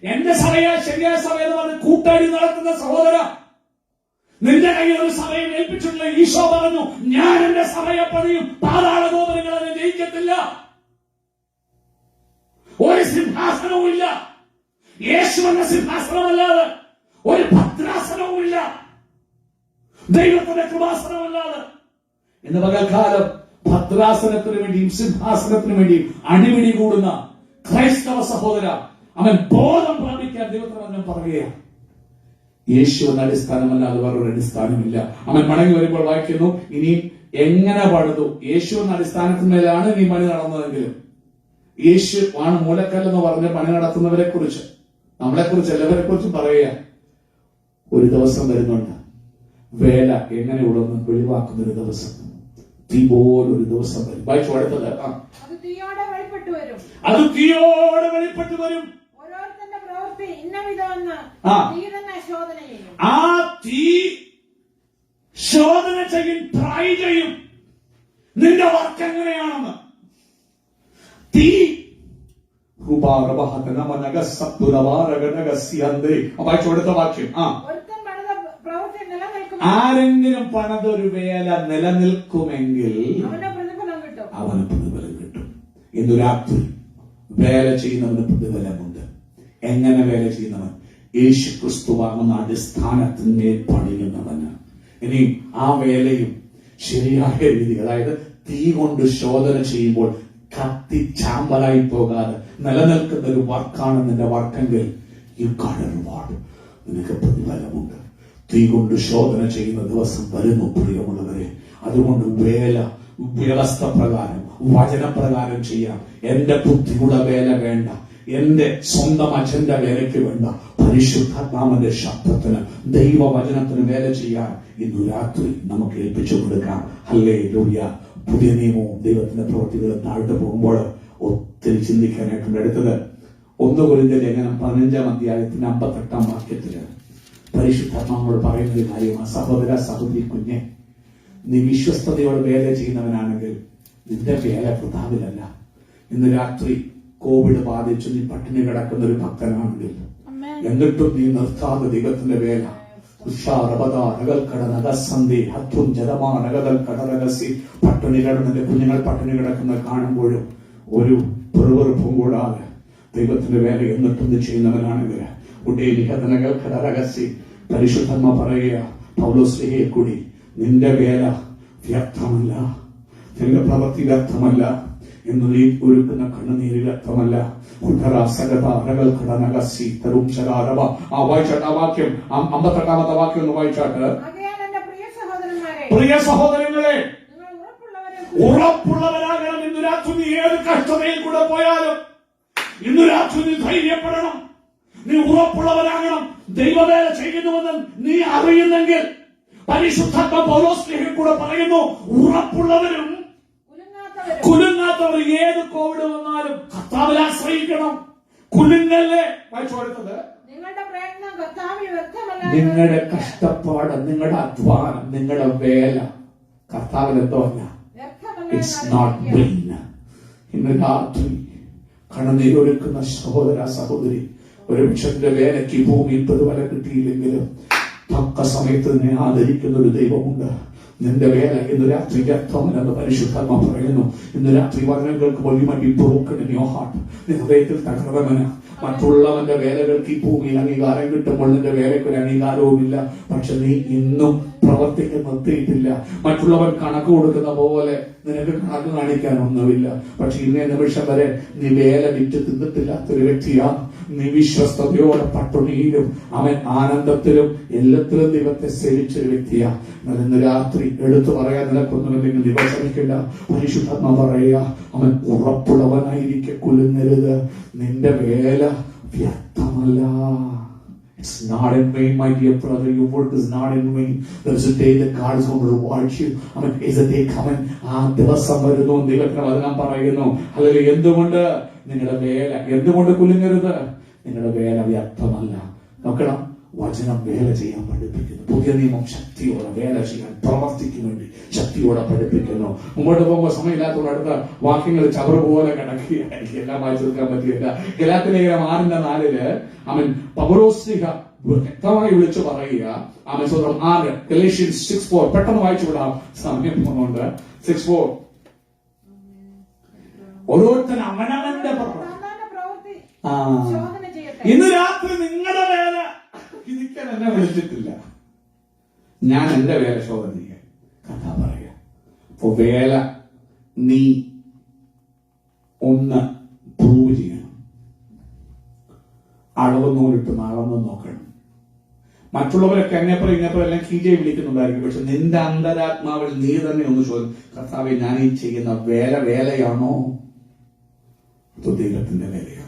എന്റെ സഭയാ ശരിയായ സഭ എന്ന് പറഞ്ഞ് കൂട്ടാടി നടത്തുന്ന സഹോദര, നിന്റെ കയ്യിൽ ഒരു സഭയെ ഏൽപ്പിച്ചിട്ടുള്ള ഈശോ പറഞ്ഞു, ഞാൻ എന്റെ സഭയെ പണിയും, പാതാള ഗോപുരങ്ങൾ അതിനെ ജയിക്കത്തില്ല. ഒരു സിംഹാസനവും ഇല്ല, യേശു എന്ന സിംഹാസനമല്ലാതെ ഒരു ഭദ്രാസനവും ഇല്ല, ദൈവത്തിന്റെ കൃപാസനമല്ലാതെ. ഇന്ന് പകൽക്കാലം ഭദ്രാസനത്തിന് വേണ്ടിയും സിംഹാസനത്തിന് വേണ്ടിയും അടിപിടി കൂടുന്ന ക്രൈസ്തവ സഹോദര, അവൻ ബോധം പ്രാപിക്കാൻ ദൈവത്തിന് പറയുകയാണ്, യേശു എന്ന അടിസ്ഥാനമല്ലാതെ വേറൊരു അടിസ്ഥാനമില്ല. അവൻ മടങ്ങി വരുമ്പോൾ വായിക്കുന്നു, ഇനി എങ്ങനെ പണിതു? യേശു എന്ന അടിസ്ഥാനത്തിന്മേലാണ് ഇനി പണി നടന്നതെങ്കിലും യേശു ആണ് മൂലക്കല്ലെന്ന് പറഞ്ഞ് പണി നടത്തുന്നവരെ കുറിച്ച്, നമ്മളെ കുറിച്ച് എല്ലാവരെ കുറിച്ചും പറയുക. ഒരു ദിവസം വരുന്നുണ്ട്, വേല എങ്ങനെ ഉള്ളെന്ന് വെളിവാക്കുന്ന ഒരു ദിവസം, തീ പോലൊരു ദിവസം വരും. വായിച്ചു അടുത്തത്, അത് തീയോടെ വെളിപ്പെട്ടു വരും, അത് തീയോടെ വെളിപ്പെട്ടു വരും. ഓരോരുത്തന്റെ പ്രവൃത്തി ഇന്നവിധമെന്ന് തീ തന്നെ ശോധന ചെയ്യും. ആ തീ ശോധന ചെയ്യും, ട്രൈ ചെയ്യും നിന്റെ വർക്ക് എങ്ങനെയാണെന്ന്. തീ വായിച്ചെടുത്ത വാക്യം, ഒരുത്തൻ പണിത പ്രവൃത്തി നിലനിൽക്കും, ആരെങ്കിലും പണിതൊരു വേല നിലനിൽക്കുമെങ്കിൽ അവന് പ്രതിഫലം കിട്ടും. അവന് പ്രതിഫലം കിട്ടും. ഇന്നു രാത്രി വേല ചെയ്യുന്നവന് പ്രതിഫലമുണ്ട്. എങ്ങനെ വേല ചെയ്യുന്നവൻ? യേശു ക്രിസ്തുവാകുന്ന അടിസ്ഥാനത്തിന്മേൽ പണിയുന്നവന്. ഇനി ആ വേലയും ശരിയായ രീതി, അതായത് തീ കൊണ്ട് ശോധന ചെയ്യുമ്പോൾ കത്തി ചാമ്പലായി പോകാതെ നിലനിൽക്കുന്ന ഒരു വർക്കാണ് നിന്റെ വർക്കെങ്കിൽ യു ഗോട്ട് എ റിവാർഡ്, നിനക്ക് പ്രതിഫലമുണ്ട്. തീ കൊണ്ട് ശോധന ചെയ്യുന്ന ദിവസം വരുന്നു പ്രിയമുള്ളവരെ. അതുകൊണ്ട് വേല വ്യവസ്ഥ പ്രകാരം, വചനപ്രകാരം ചെയ്യാം. എന്റെ ബുദ്ധിയുടെ വേല വേണ്ട, എന്റെ സ്വന്തം അച്ഛന്റെ വേലയ്ക്ക് വേണ്ട, പരിശുദ്ധാത്മാവിന്റെ ശബ്ദത്തിന്, ദൈവവചനത്തിന് വേല ചെയ്യാൻ ഇന്നു രാത്രി നമുക്ക് ഏൽപ്പിച്ചു കൊടുക്കാം. ഹല്ലേലൂയ. പുതിയ നിയമവും ദൈവത്തിന്റെ പ്രവൃത്തികളും താഴ്ത്തു പോകുമ്പോൾ ഒത്തിരി ചിന്തിക്കാനായിട്ടുണ്ട്. അടുത്തത് 1 കൊരിന്ത്യർ ലേഖനം 15-ാം അധ്യായത്തിന്റെ 58-ാം വാക്യത്തില് പരിശുദ്ധാത്മാവോട് പറയുന്ന ഒരു കാര്യമാണ്, സഹോദര സഹോദരി കുഞ്ഞെ, നീ വിശ്വസ്തയോടെ വേല ചെയ്യുന്നവനാണെങ്കിൽ നിന്റെ വേല വൃഥാവിലല്ല. ഇന്ന് രാത്രി കോവിഡ് ബാധിച്ച് നീ പട്ടിണി കിടക്കുന്ന ഒരു ഭക്തനാണെങ്കിൽ, എന്നിട്ടും നീ നിർത്താതെ ദൈവത്തിന്റെ വേല, പട്ടിണി കിടന്നതിന്റെ കുഞ്ഞുങ്ങൾ പട്ടിണി കിടക്കുന്നത് കാണുമ്പോഴും ഒരു പെറുപെറുപ്പും കൂടാതെ ദൈവത്തിന്റെ വേല എന്നിട്ടും നീ ചെയ്യുന്നവനാണെങ്കിൽ പരിശുദ്ധന്മ പറയുക, പൗലോസ്ലീഹയെ കൂടി, നിന്റെ വേല വ്യർത്ഥമല്ല, നിന്റെ പ്രവൃത്തി വ്യർത്ഥമല്ല, എന്ന് നീ ഒരുക്കുന്ന കണ്ണുനീര് വ്യർത്ഥമല്ല. ആ വായിച്ചാട്ട് ആ വാക്യം, 58-ാമത്തെ വാക്യം ഒന്ന് വായിച്ചാട്ട്. പ്രിയ സഹോദരങ്ങളെ, ഉറപ്പുള്ളവരാകണം. ഇന്നു രാത്രി നീ ഏത് കഷ്ടതയിൽ കൂടെ പോയാലും ഇന്നു രാത്രി നീ ധൈര്യപ്പെടണം, നീ ഉറപ്പുള്ളവരാകണം. ദൈവവേല ചെയ്യുന്നുവെന്ന് നീ അറിയുന്നെങ്കിൽ പരിശുദ്ധാത്മ പൗലോസ്ലീഹയിൽ കൂടെ പറയുന്നു, ഉറപ്പുള്ളവരും കുലുങ്ങാത്തവർ ഏത് കോവിഡ് വന്നാലും കർത്താവിൽ ആശ്രയിക്കണം. കുലുങ്ങല്ലേ. വായിച്ചോടുത്തത്, നിങ്ങളുടെ കഷ്ടപ്പാട്, നിങ്ങളുടെ അധ്വാനം, നിങ്ങളുടെ വേല കർത്താവിൽ എന്തോ അല്ല, ഇറ്റ്സ് നോട്ട് ബ്രെയിൻ. ഇന്ന് രാത്രി കണ്ണുനീരൊഴുക്കുന്ന സഹോദര സഹോദരി, ഒരു വൃക്ഷത്തിന്റെ വേലയ്ക്ക് ഭൂമിയിൽ പ്രതിഫലം കിട്ടിയില്ലെങ്കിലും തക്ക സമയത്ത് നിന്നെ ആദരിക്കുന്ന ഒരു ദൈവമുണ്ട്. നിന്റെ വേല ഇന്ന് രാത്രി വ്യർത്ഥമല്ലെന്ന് പരിശുദ്ധാത്മ പറയുന്നു. ഇന്ന് രാത്രി വചനങ്ങൾക്ക് വഴിമട്ടി ബ്രോക്കൺ ഇൻ യുവർ ഹാർട്ട്. നീ ഹൃദയത്തിൽ തകർന്നവന്. മറ്റുള്ളവന്റെ വേലകൾക്ക് ഈ ഭൂമിയിൽ അംഗീകാരം കിട്ടുമ്പോൾ നിന്റെ വേലയ്ക്ക് ഒരു അംഗീകാരവുമില്ല. പക്ഷെ നീ ഇന്നും പ്രവർത്തിക്ക് നിർത്തിയിട്ടില്ല. മറ്റുള്ളവൻ കണക്ക് കൊടുക്കുന്ന പോലെ നിനക്ക് കണക്ക് കാണിക്കാനൊന്നുമില്ല. പക്ഷെ ഇന്നേ നിമിഷം വരെ നീ വേല വിറ്റ് തിന്നിട്ടില്ലാത്തൊരു വ്യക്തിയാ. നീ വിശ്വസ്തയോടെ പട്ടുണിയിലും അവൻ ആനന്ദത്തിലും എല്ലാത്തിലും ദൈവത്തെ സേവിച്ചൊരു വ്യക്തിയാ. എന്നാൽ ഇന്ന് രാത്രി എടുത്തു പറയാൻ നിനക്കൊന്നുമില്ലെങ്കിൽ നീ വിഷമിക്കില്ല. പരിശുദ്ധാത്മ പറയുക, അവൻ ഉറപ്പുള്ളവനായിരിക്കെ കുലുങ്ങരുത്. നിന്റെ വേല വ്യർത്ഥമല്ല. It's not in vain, my dear brother. Your work is not in vain. There is a day that God is going to reward you. I mean, is a day coming. ആ ദിവസം വരുന്നു. ദൈവത്തിന് വചനം പറയുന്നു. അല്ലെങ്കിൽ എന്തുകൊണ്ട് നിങ്ങളുടെ വേല, എന്തുകൊണ്ട് കുലുങ്ങരുത്? നിങ്ങളുടെ വേല വ്യർത്ഥമല്ല. നോക്കണം, വചനം വേല ചെയ്യാൻ പഠിപ്പിക്കുന്നു. പുതിയ നിയമം ശക്തിയോടെ വേല ചെയ്യാൻ, പ്രവർത്തിക്ക് വേണ്ടി ശക്തിയോടെ പഠിപ്പിക്കുന്നു. മുമ്പോട്ട് പോകുമ്പോൾ സമയമില്ലാത്തതുകൊണ്ട് അടുത്ത വാക്യങ്ങൾ ചവറ് പോലെ കിടക്കുകയായിരിക്കും. എല്ലാം വായിച്ചെടുക്കാൻ പറ്റിയില്ല. ഗലാത്യലേഖനം 6:4 അവൻ പൗലോസ്ലീഹ വ്യക്തമായി വിളിച്ചു പറയുക. ആമേൻ സ്തോത്രം. 6 Galatians 6:4 പെട്ടെന്ന് വായിച്ചു വിടാം, സമയം പോകുന്നുണ്ട്. 6:4 ഓരോരുത്തരും അവനവന്റെ പ്രവൃത്തി. ശോധന ചെയ്യട്ടെ. ഇന്ന് രാത്രി നിങ്ങളുടെ വേല വിധിക്കാൻ എന്നെ വിളിച്ചിട്ടില്ല, ഞാൻ എന്റെ വേല ശോധന ചെയ്യാൻ കഥ പറയാ. അപ്പൊ വേല നീ ഒന്ന് പ്രൂവ് ചെയ്യണം. അളവ് നൂലിട്ട് അളന്ന് നോക്കണം. മറ്റുള്ളവരൊക്കെ എന്നെപ്പുറം ഇങ്ങനെപ്പുറം എല്ലാം കീജയെ വിളിക്കുന്നുണ്ടായിരിക്കും. പക്ഷെ നിന്റെ അന്തരാത്മാവിൽ നീ തന്നെ ഒന്ന് ചോദിക്കും, കർത്താവേ, ഞാൻ ഈ ചെയ്യുന്ന വേലയാണോ അതോ ദൈവത്തിന്റെ വേലയാണോ?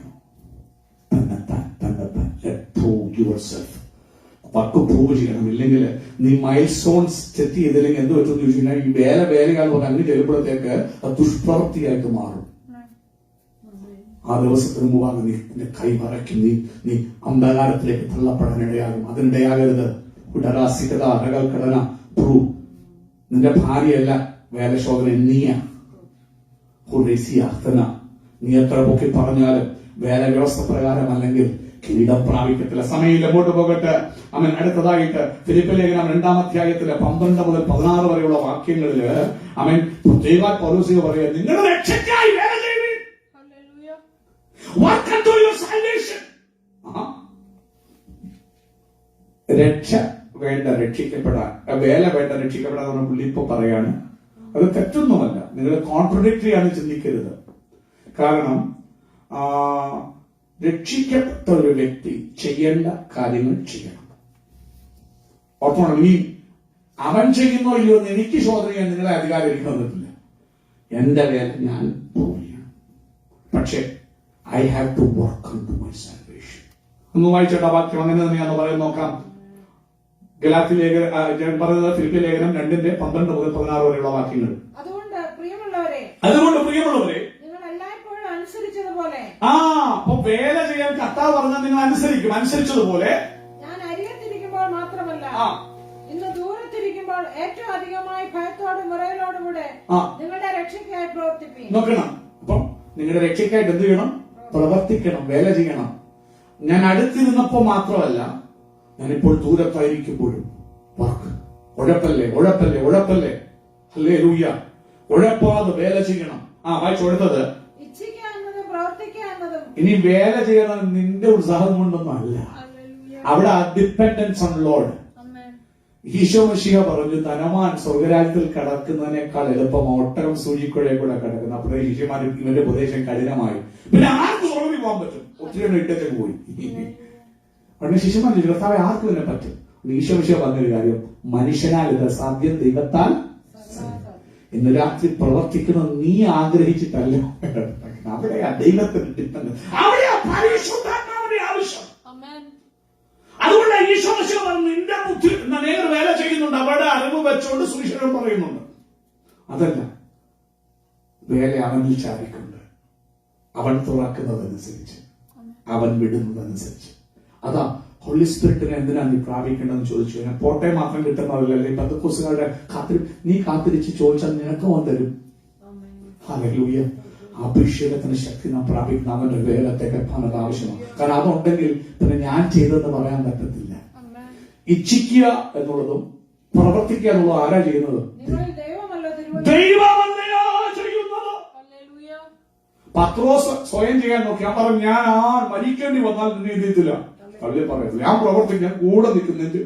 വർക്ക് പ്രൂവ് ചെയ്യണം. ഇല്ലെങ്കിൽ നീ മൈൽ സ്റ്റോൺസ് സെറ്റ് ചെയ്തില്ലെങ്കിൽ എന്ത് പറ്റുമെന്ന് ചോദിച്ചു കഴിഞ്ഞാൽ ഈ വേലയാന്ന് പറഞ്ഞാൽ അങ്ങ് ചെല്ലുമ്പോഴത്തേക്ക് അത് ദുഷ്പ്രവൃത്തിയായിട്ട് മാറും. ആ ദിവസത്തിന് മുമ്പാണ് നീ നിന്റെ കൈ മറയ്ക്കും, നീ അന്ധകാരത്തിലേക്ക് തള്ളപ്പെടാൻ ഇടയാകും. അതിനിടയാകരുത്. ഘടന പ്രൂവ്. നിന്റെ ഭാര്യയല്ല വേലശോധന, നീയാണ്. നീ എത്ര പൊക്കി പറഞ്ഞാലും വേല വ്യവസ്ഥ പ്രകാരം അല്ലെങ്കിൽ കിരീടം പ്രാപിക്കത്തില്ല. സമയം എങ്ങോട്ട് പോകട്ടെ. അവൻ അടുത്തതായിട്ട് ഫിലിപ്പിയ ലേഖനം 2-ാം അധ്യായത്തിലെ 12 മുതൽ 16 വരെയുള്ള വാക്യങ്ങളില് അവൻ പ്രത്യേക പൗലോസ് പറയുക, നിങ്ങളുടെ രക്ഷയ്ക്കായി വേല ചെയ്യുവിൻ. Work unto your salvation. രക്ഷ വേണ്ട രക്ഷിക്കപ്പെടാൻ, വേല വേണ്ട രക്ഷിക്കപ്പെടാൻ പുള്ളി ഇപ്പൊ പറയാണ്. അത് തെറ്റൊന്നുമല്ല, നിങ്ങൾ കോൺട്രഡിക്ടറി ആണ് ചിന്തിക്കരുത്. കാരണം രക്ഷിക്കപ്പെട്ട ഒരു വ്യക്തി ചെയ്യേണ്ട കാര്യങ്ങൾ ചെയ്യണം. ഓർക്കണം, നീ അവൻ ചെയ്യുന്നോ ഇല്ലയോ എന്ന് എനിക്ക് ശോധന ചെയ്യാൻ നിങ്ങളെ അധികാരം എനിക്ക് തന്നിട്ടില്ല. എന്റെ വേല ഞാൻ പ്രൂവ് ചെയ്യണം. പക്ഷേ I have to work unto my salvation. ഒന്ന് വായിച്ചേട്ടാ വാക്യം. അങ്ങനെ തന്നെയാന്ന് പറയുന്നത് നോക്കാം. ഗലാത്യ ലേഖനം, ഞാൻ പറയുന്നത് ഫിലിപ്പിയ ലേഖനം 2-ന്റെ 12 മുതൽ 16 വരെയുള്ള വാക്യങ്ങൾ. അതുകൊണ്ട് പ്രിയമുള്ളവരെ നിങ്ങൾ എല്ലായ്പ്പോഴും അനുസരിച്ചതുപോലെ. അപ്പൊ വേല ചെയ്യാൻ കർത്താവ് പറഞ്ഞാൽ നിങ്ങൾ അനുസരിക്കും. അനുസരിച്ചതുപോലെ ഞാൻ അരികത്തിരിക്കുമ്പോൾ മാത്രമല്ല, ഇന്ന് ദൂരത്തിരിക്കുമ്പോൾ ഏറ്റവും അധികമായി ഭയത്തോടും വിറയലോടും കൂടെ നിങ്ങളുടെ രക്ഷയ്ക്കായി പ്രവർത്തിപ്പിക്കും. നോക്കണം. അപ്പൊ നിങ്ങളുടെ രക്ഷയ്ക്കായിട്ട് എന്ത് ചെയ്യണം? പ്രവർത്തിക്കണം, വേല ചെയ്യണം. ഞാൻ അടുത്തിരുന്നപ്പോ മാത്രമല്ല, ഞാനിപ്പോൾ ദൂരത്തായിരിക്കുമ്പോഴും വർക്ക്. ഉഴപ്പല്ലേ. ഹല്ലേലൂയ. ഉഴപ്പാതെ വേല ചെയ്യണം. വായിച്ചു കൊടുത്തത്. ഇനി വേല ചെയ്യണം നിന്റെ ഉത്സാഹം കൊണ്ടൊന്നും അല്ല. അവിടെ dependence on Lord. Isho Mishiha പറഞ്ഞു, ധനവാൻ സ്വർഗരാജ്യത്തിൽ കടക്കുന്നതിനേക്കാൾ എളുപ്പം ഒട്ടകം സൂചിക്കുഴയെ കൂടെ കിടക്കുന്നു. അപ്പോഴേ ശിഷ്യന്മാർ ഇവന്റെ ഉപദേശം കഠിനമായി. പിന്നെ ആർക്ക് സ്വർഗ്ഗത്തിൽ പോകാൻ പറ്റും? ഒത്തിരി ഇട്ടേക്ക് പോയി. ഉടനെ ശിഷ്യന്മാർ ചോദിച്ചു, കർത്താവേ, ആർക്കും ഇതിനെ പറ്റും? ഈശോ മിശിഹ പറഞ്ഞൊരു കാര്യം, മനുഷ്യനാൽ ഇത് സാധ്യം, ദൈവത്താൽ. ഇന്ന് രാത്രി പ്രവർത്തിക്കുന്നത് നീ ആഗ്രഹിച്ചിട്ടല്ല, അവിടെയാ ദൈവത്തിന് ഡിപ്പെൻഡൻസ്, അവിടെയാ പരിശുദ്ധാത്മാവിന്റെ ആവശ്യം. അതുകൊണ്ട് ഈശോ മിശിഹ നിന്റെ ബുദ്ധി നേർ വേല ചെയ്യുന്നുണ്ട്, അവിടെ അറിവ് വെച്ചുകൊണ്ട് സുവിശേഷം പറയുന്നുണ്ട്. അതല്ല, വേല അവനിൽ ചാരിക്കൊണ്ട് അവൻ തുറക്കുന്നതനുസരിച്ച്, അവൻ വിടുന്നതനുസരിച്ച്. അതാ ഹോളി സ്പിരിറ്റിനെ എന്തിനാ നീ പ്രാപിക്കേണ്ടതെന്ന് ചോദിച്ചു കഴിഞ്ഞാൽ പോട്ടെ മാത്രം കിട്ടുന്നതല്ലേ. പെന്തക്കോസ്തുകാരുടെ നീ കാത്തിരിച്ച് ചോദിച്ചാൽ നിനക്ക് അവൻ തരും. ഹല്ലേലൂയ. അഭിഷേകത്തിന് ശക്തി നാം പ്രാപിക്കുന്ന അവന്റെ വേലത്തെ കെട്ടാനത് ആവശ്യമാണ്. കാരണം അതുണ്ടെങ്കിൽ പിന്നെ ഞാൻ ചെയ്തതെന്ന് പറയാൻ പറ്റത്തില്ല. ഇച്ഛിക്കുക എന്നുള്ളതും പ്രവർത്തിക്കുക എന്നുള്ളതും ആരാ ചെയ്യുന്നത്? ദൈവമല്ലയോ ചെയ്യുന്നത്. പത്രോസ് സ്വയം ചെയ്യാൻ നോക്കി. ഞാൻ പറഞ്ഞു, ഞാൻ മരിക്കേണ്ടി വന്നാൽ നിന്നെ ചെയ്തില്ല. പള്ളി പറയത്തില്ല, ഞാൻ പ്രവർത്തിക്കാൻ കൂടെ നിൽക്കുന്നെങ്കിൽ.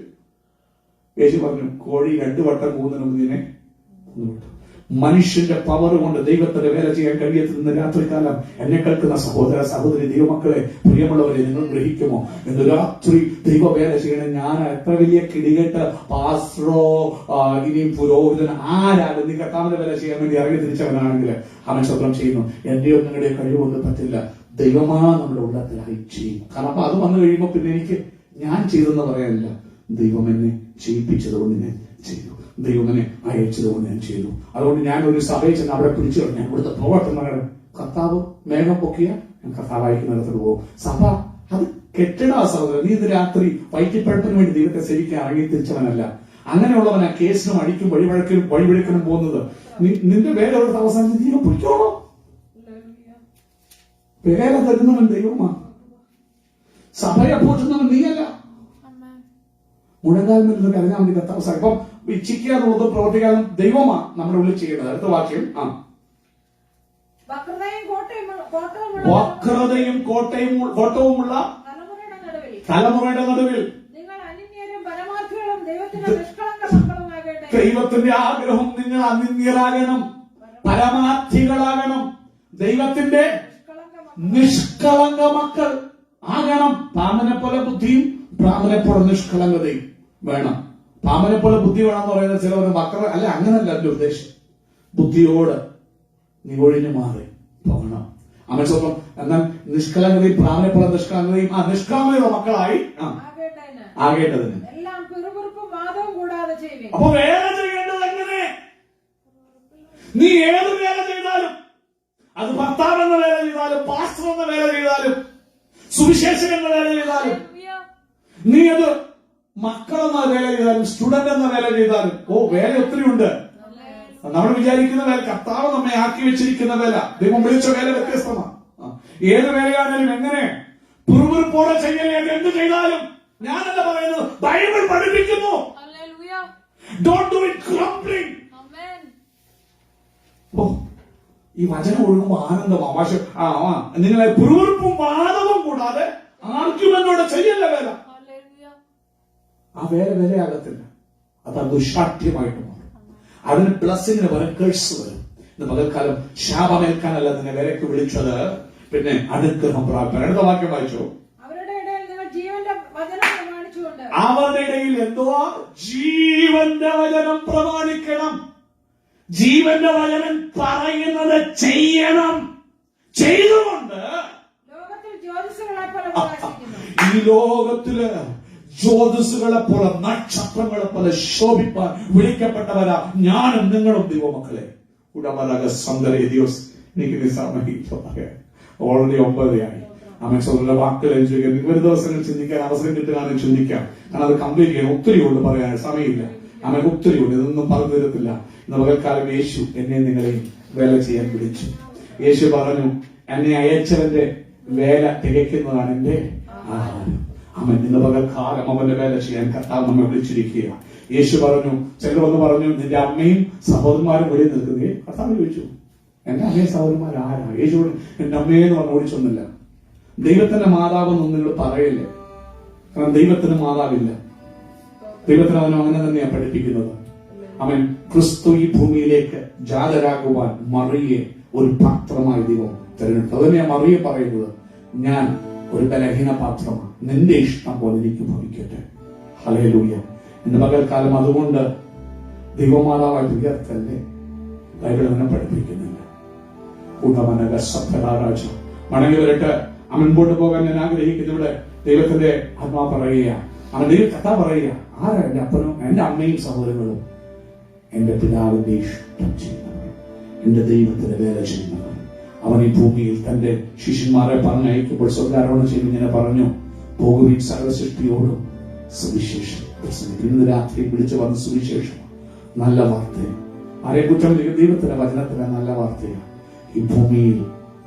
യേശു പറഞ്ഞു, കോഴി 2 വട്ടം കൂന്നതിന് മുമ്പ് നിന്നെ വിട്ടു. മനുഷ്യന്റെ പവർ കൊണ്ട് ദൈവത്തിന്റെ വേല ചെയ്യാൻ കഴിയത്തുന്ന രാത്രികാലം എന്നെ കേൾക്കുന്ന സഹോദര സഹോദരി ദൈവമക്കളെ, പ്രിയമുള്ളവരെ, നിങ്ങൾ ഗ്രഹിക്കുമോ? ഇന്ന് രാത്രി ദൈവവേല ചെയ്യണം. ഞാൻ എത്ര വലിയ കിടികെട്ട് പാസ്റ്ററോ ഇനിയും പുരോഹിതൻ ആരാകും, നീ കർത്താവിന്റെ വേല ചെയ്യാൻ വേണ്ടി ഇറങ്ങി തിരിച്ചവനാണെങ്കിൽ അവൻ സ്വന്തം ചെയ്യുന്നു. എന്റെയോ നിങ്ങളുടെ കഴിവൊന്നും പറ്റില്ല, ദൈവമാ നമ്മുടെ ഉള്ളത്തിലായി ചെയ്യും. കാരണം അപ്പൊ അത് വന്നു കഴിയുമ്പോ പിന്നെ എനിക്ക് ഞാൻ ചെയ്തെന്ന് പറയാനില്ല, ദൈവം എന്നെ ചെയ്യിപ്പിച്ചതുകൊണ്ട് ഞാൻ ചെയ്തു, ദൈവം എന്നെ അയച്ചതുകൊണ്ട് ഞാൻ ചെയ്തു. അതുകൊണ്ട് ഞാൻ ഒരു സഭയിൽ ചെന്ന് അവിടെ പിടിച്ചു ഞാൻ ഇവിടുത്തെ പ്രവർത്തനം കർത്താവ് മേഘം പൊക്കിയ ഞാൻ കർത്താവ് അയക്കുന്നിടത്തോട് പോകും. സഭ അത് കെട്ടിടാ സഹോദരൻ. നീ ഇത് രാത്രി വൈറ്റിപ്പഴപ്പിന് വേണ്ടി ദൈവത്തെ ശരിക്കും ഇറങ്ങി തിരിച്ചവനല്ല. അങ്ങനെയുള്ളവനാ കേസിനും അടിക്കും വഴിവഴിക്കനും പോകുന്നത്. നിന്റെ വേല ഒരു അവസാനിച്ച് ദൈവം പിടിക്കോളൂ. വേല തരുന്നവൻ ദൈവമാണ്. സഭയെ പോറ്റുന്നവൻ നീയല്ല. മുഴങ്കാൽമേൽ അതിനാ വേണ്ടി കർത്താവ് ഇപ്പം ഇച്ഛിക്കുക എന്നുള്ളത് പ്രവർത്തിക്കാൻ ദൈവമാണ് നമ്മുടെ ഉള്ളിൽ ചെയ്യുന്നത്. അടുത്ത വാക്യം, വക്രതയും കോട്ടവുമുള്ള തലമുറയുടെ നടുവിൽ ദൈവത്തിന്റെ ആഗ്രഹം നിങ്ങൾ അനിന്യരാകണം, പരമാർത്ഥികളാകണം, ദൈവത്തിന്റെ നിഷ്കളങ്ക മക്കൾ ആകണം. പാമ്പനെ പോലെ ബുദ്ധിയും പ്രാമനെ പോലെ നിഷ്കളങ്കതയും വേണം. പാമ്പനെ പോലെ ബുദ്ധി വേണമെന്ന് പറയുന്നത് ചിലവർ വക്ര അല്ല, അങ്ങനല്ല എന്റെ ഉദ്ദേശം. ബുദ്ധിയോട് നീ ഒഴിഞ്ഞു മാറി പോകണം. അമ്മ സ്വന്തം എന്നാൽ നിഷ്കളങ്കതയും പ്രാമനെ പോലെ നിഷ്കളങ്കതയും നിഷ്കളങ്കതയുടെ മക്കളായി ആകേണ്ടതിന്. അപ്പൊ വേല ചെയ്യേണ്ടത് എങ്ങനെ? നീ ഏത് വേല ചെയ്താലും, അത് ഭർത്താവ് എന്ന വേല ചെയ്താലും, പാസ്റ്റർ എന്ന വേല ചെയ്താലും, സുവിശേഷൻ എന്ന വേല ചെയ്താലും, നീ അത് മക്കളെന്ന വേല ചെയ്താലും, സ്റ്റുഡന്റ് എന്ന വേല ചെയ്താലും, വേല ഒത്തിരി ഉണ്ട്. നമ്മൾ വിചാരിക്കുന്ന വേല, കർത്താവ് നമ്മെ ആക്കി വെച്ചിരിക്കുന്ന വേല, ദൈവം വിളിച്ച വേല വ്യത്യസ്തമാണ്. ഏത് വേലയാണെങ്കിലും എങ്ങനെ പുറപുറപ്പോടെ ചെയ്യലേ, എന്ത് ചെയ്താലും ഞാനല്ല പറയുന്നത്, ബൈബിൾ പഠിപ്പിക്കുന്നു. Don't do it grumbling. ഈ വചനം ഒഴുകുമ്പോ ആനന്ദം, ആവാശ നിങ്ങളെ പുറപുറപ്പും വാദവും കൂടാതെ ആർഗ്യുമെന്റോടെ ചെയ്യല്ല വേല. ആ വേലയാകത്തില്ല, അത് ദുശാഠ്യമായിട്ട് മാറും. അതിന് ബ്ലസ്സിങ്ങിന് പകരം കേഴ്സ് വരും. ഇന്ന് പകൽക്കാലം ശാപമേൽക്കാനല്ല നിന്നെ വേലയ്ക്ക് വിളിച്ചത്, പിന്നെ അനുഗ്രഹം പ്രാപിക്കാൻ. അടുത്ത വാക്യം വായിച്ചോ. അവരുടെ ഇടയിൽ എന്തോ ജീവന്റെ വചനം പ്രമാണിക്കണം. ജീവന്റെ വചനം പറയുന്നത് ചെയ്യണം. ചെയ്തുകൊണ്ട് ഈ ലോകത്തില് ജ്യോതിസുകളെ പോലെ, നക്ഷത്രങ്ങളെ പോലെ ശോഭിപ്പാൻ വിളിക്കപ്പെട്ടവരാ ഞാനും നിങ്ങളും ദൈവമക്കളെ. എനിക്ക് ഓൾറെഡി 9 ആയി. അമ്മയുടെ വാക്കുകൾ ചോദിക്കാം. ഒരു ദിവസങ്ങൾ ചിന്തിക്കാൻ അവസരം കിട്ടുകയാണെങ്കിൽ ചിന്തിക്കാം. കാരണം അത് കംപ്ലീറ്റ് ചെയ്യാൻ ഒത്തിരി കൊണ്ട് പറയാൻ സമയമില്ല. അമ്മയ്ക്ക് ഒത്തിരി ഉണ്ട്, ഇതൊന്നും പറഞ്ഞു തരത്തില്ല. ഇന്ന് പകൽക്കാലം യേശു എന്നെ നിങ്ങളെയും വേല ചെയ്യാൻ വിളിച്ചു. യേശു പറഞ്ഞു, എന്നെ അയച്ചവന്റെ വേല തികയ്ക്കുന്നതാണ് എന്റെ ആഹാരം. അവൻ ഇന്ന് പകൽക്കാലം അവന്റെ വേല ചെയ്യാൻ കർത്താവ് നമ്മെ വിളിച്ചിരിക്കുക. യേശു പറഞ്ഞു, ചിലർ വന്ന് പറഞ്ഞു, നിന്റെ അമ്മയും സഹോദരന്മാരും വെളിയിൽ നിൽക്കുകയെ. കർത്താവ് ചോദിച്ചു, എന്റെ അമ്മയും സഹോദരന്മാർ ആരാ? യേശു എന്റെ അമ്മയെന്ന് പറഞ്ഞു ഓടിച്ചൊന്നുമില്ല. ദൈവത്തിന്റെ മാതാവെന്നൊന്നും നിങ്ങൾ പറയില്ലേ, കാരണം ദൈവത്തിന് മാതാവില്ല. ദൈവത്തിന് അവനും അങ്ങനെ തന്നെയാണ് പഠിപ്പിക്കുന്നത്. അവൻ ക്രിസ്തു ഈ ഭൂമിയിലേക്ക് ജാതരാകുവാൻ മറിയെ ഒരു പാത്രമായി ദൈവം തിരഞ്ഞെടുത്തു. അതുതന്നെയാണ് മറിയെ പറയുന്നത്, ഞാൻ ഒരു ബലഹീന പാത്രമാണ്, നിന്റെ ഇഷ്ടം പോലെ എനിക്ക് ഭവിക്കട്ടെ. ഹല്ലേലൂയ. ഇന്ന് പകൽക്കാലം അതുകൊണ്ട് ദൈവമാതാവായി ഉയർത്തല്ലേ ബൈബിൾ അങ്ങനെ പഠിപ്പിക്കുന്നില്ല. മടങ്ങി വരട്ടെ. മുൻപോട്ട് പോകാൻ ഞാൻ ആഗ്രഹിക്കുന്നു. ഇവിടെ ദൈവത്തിന്റെ ആത്മാ പറയുക, അവൻ ദൈവ കഥ പറയുക, ആരാ എന്റെ അപ്പനും എന്റെ അമ്മയും സഹോദരങ്ങളും? എന്റെ പിതാവിന്റെ ഇഷ്ടം ചെയ്യുന്നവർ, എന്റെ ദൈവത്തിന്റെ വേല ചെയ്യുന്നവർ. അവൻ ഈ ഭൂമിയിൽ തന്റെ ശിഷ്യന്മാരെ പറഞ്ഞയക്കുമ്പോൾ സ്വർഗ്ഗാരോഹണം ചെയ്ത് ഇങ്ങനെ പറഞ്ഞു, പോകുവിൻ സകല സൃഷ്ടിയോടും സുവിശേഷം പ്രസംഗിക്കും. ഇന്ന് രാത്രി വിളിച്ചു പറഞ്ഞ സുവിശേഷം നല്ല വാർത്തയാണ്. ആരെ കുറ്റം ചെയ്യും? ദൈവത്തിന്റെ വചനത്തിന്റെ നല്ല വാർത്തയാണ്. ഈ ഭൂമിയിൽ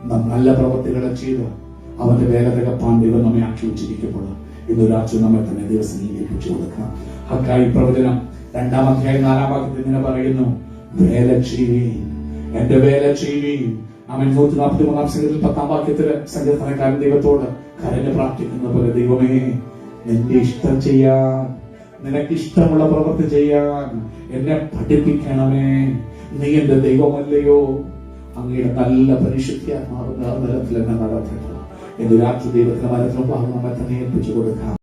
നാം നല്ല പ്രവർത്തികളെ ചെയ്ത് അവന്റെ വേല തികപ്പാൻ ദൈവം നമ്മെ ആക്കി വെച്ചിരിക്കുമ്പോൾ ഇന്ന് രാത്രി നമ്മെ തന്നെ ദിവസം ഏൽപ്പിച്ചു കൊടുക്കണം. ഹഗ്ഗായി പ്രവചനം 2-ാം അധ്യായം 4-ാം വാക്യത്തിൽ ഇങ്ങനെ പറയുന്നു, വേല ചെയ്യുവീൻ, എന്റെ വേല ചെയ്യുവീൻ. അവൻ 143-ാം സംഗീതത്തിൽ 10-ാം വാക്യത്തില് സങ്കീർത്തനക്കാരൻ ദൈവത്തോട് കരഞ്ഞ് പ്രാർത്ഥിക്കുന്ന പോലെ, ദൈവമേ നിന്റെ ഇഷ്ടം ചെയ്യാൻ, നിനക്ക് ഇഷ്ടമുള്ള പ്രവൃത്തി ചെയ്യാൻ എന്നെ പഠിപ്പിക്കണമേ. നീ എന്റെ ദൈവമല്ലയോ? അങ്ങയുടെ നല്ല പരിശുദ്ധിയാത്മാവിന്റെ നിലത്തിൽ എന്നെ നടത്തണം. എന്ന് രാത്രി ദൈവത്തിന്റെ മരത്തിലും ഭാഗം നമ്മെ തന്നെ ഏൽപ്പിച്ചു കൊടുക്കാം.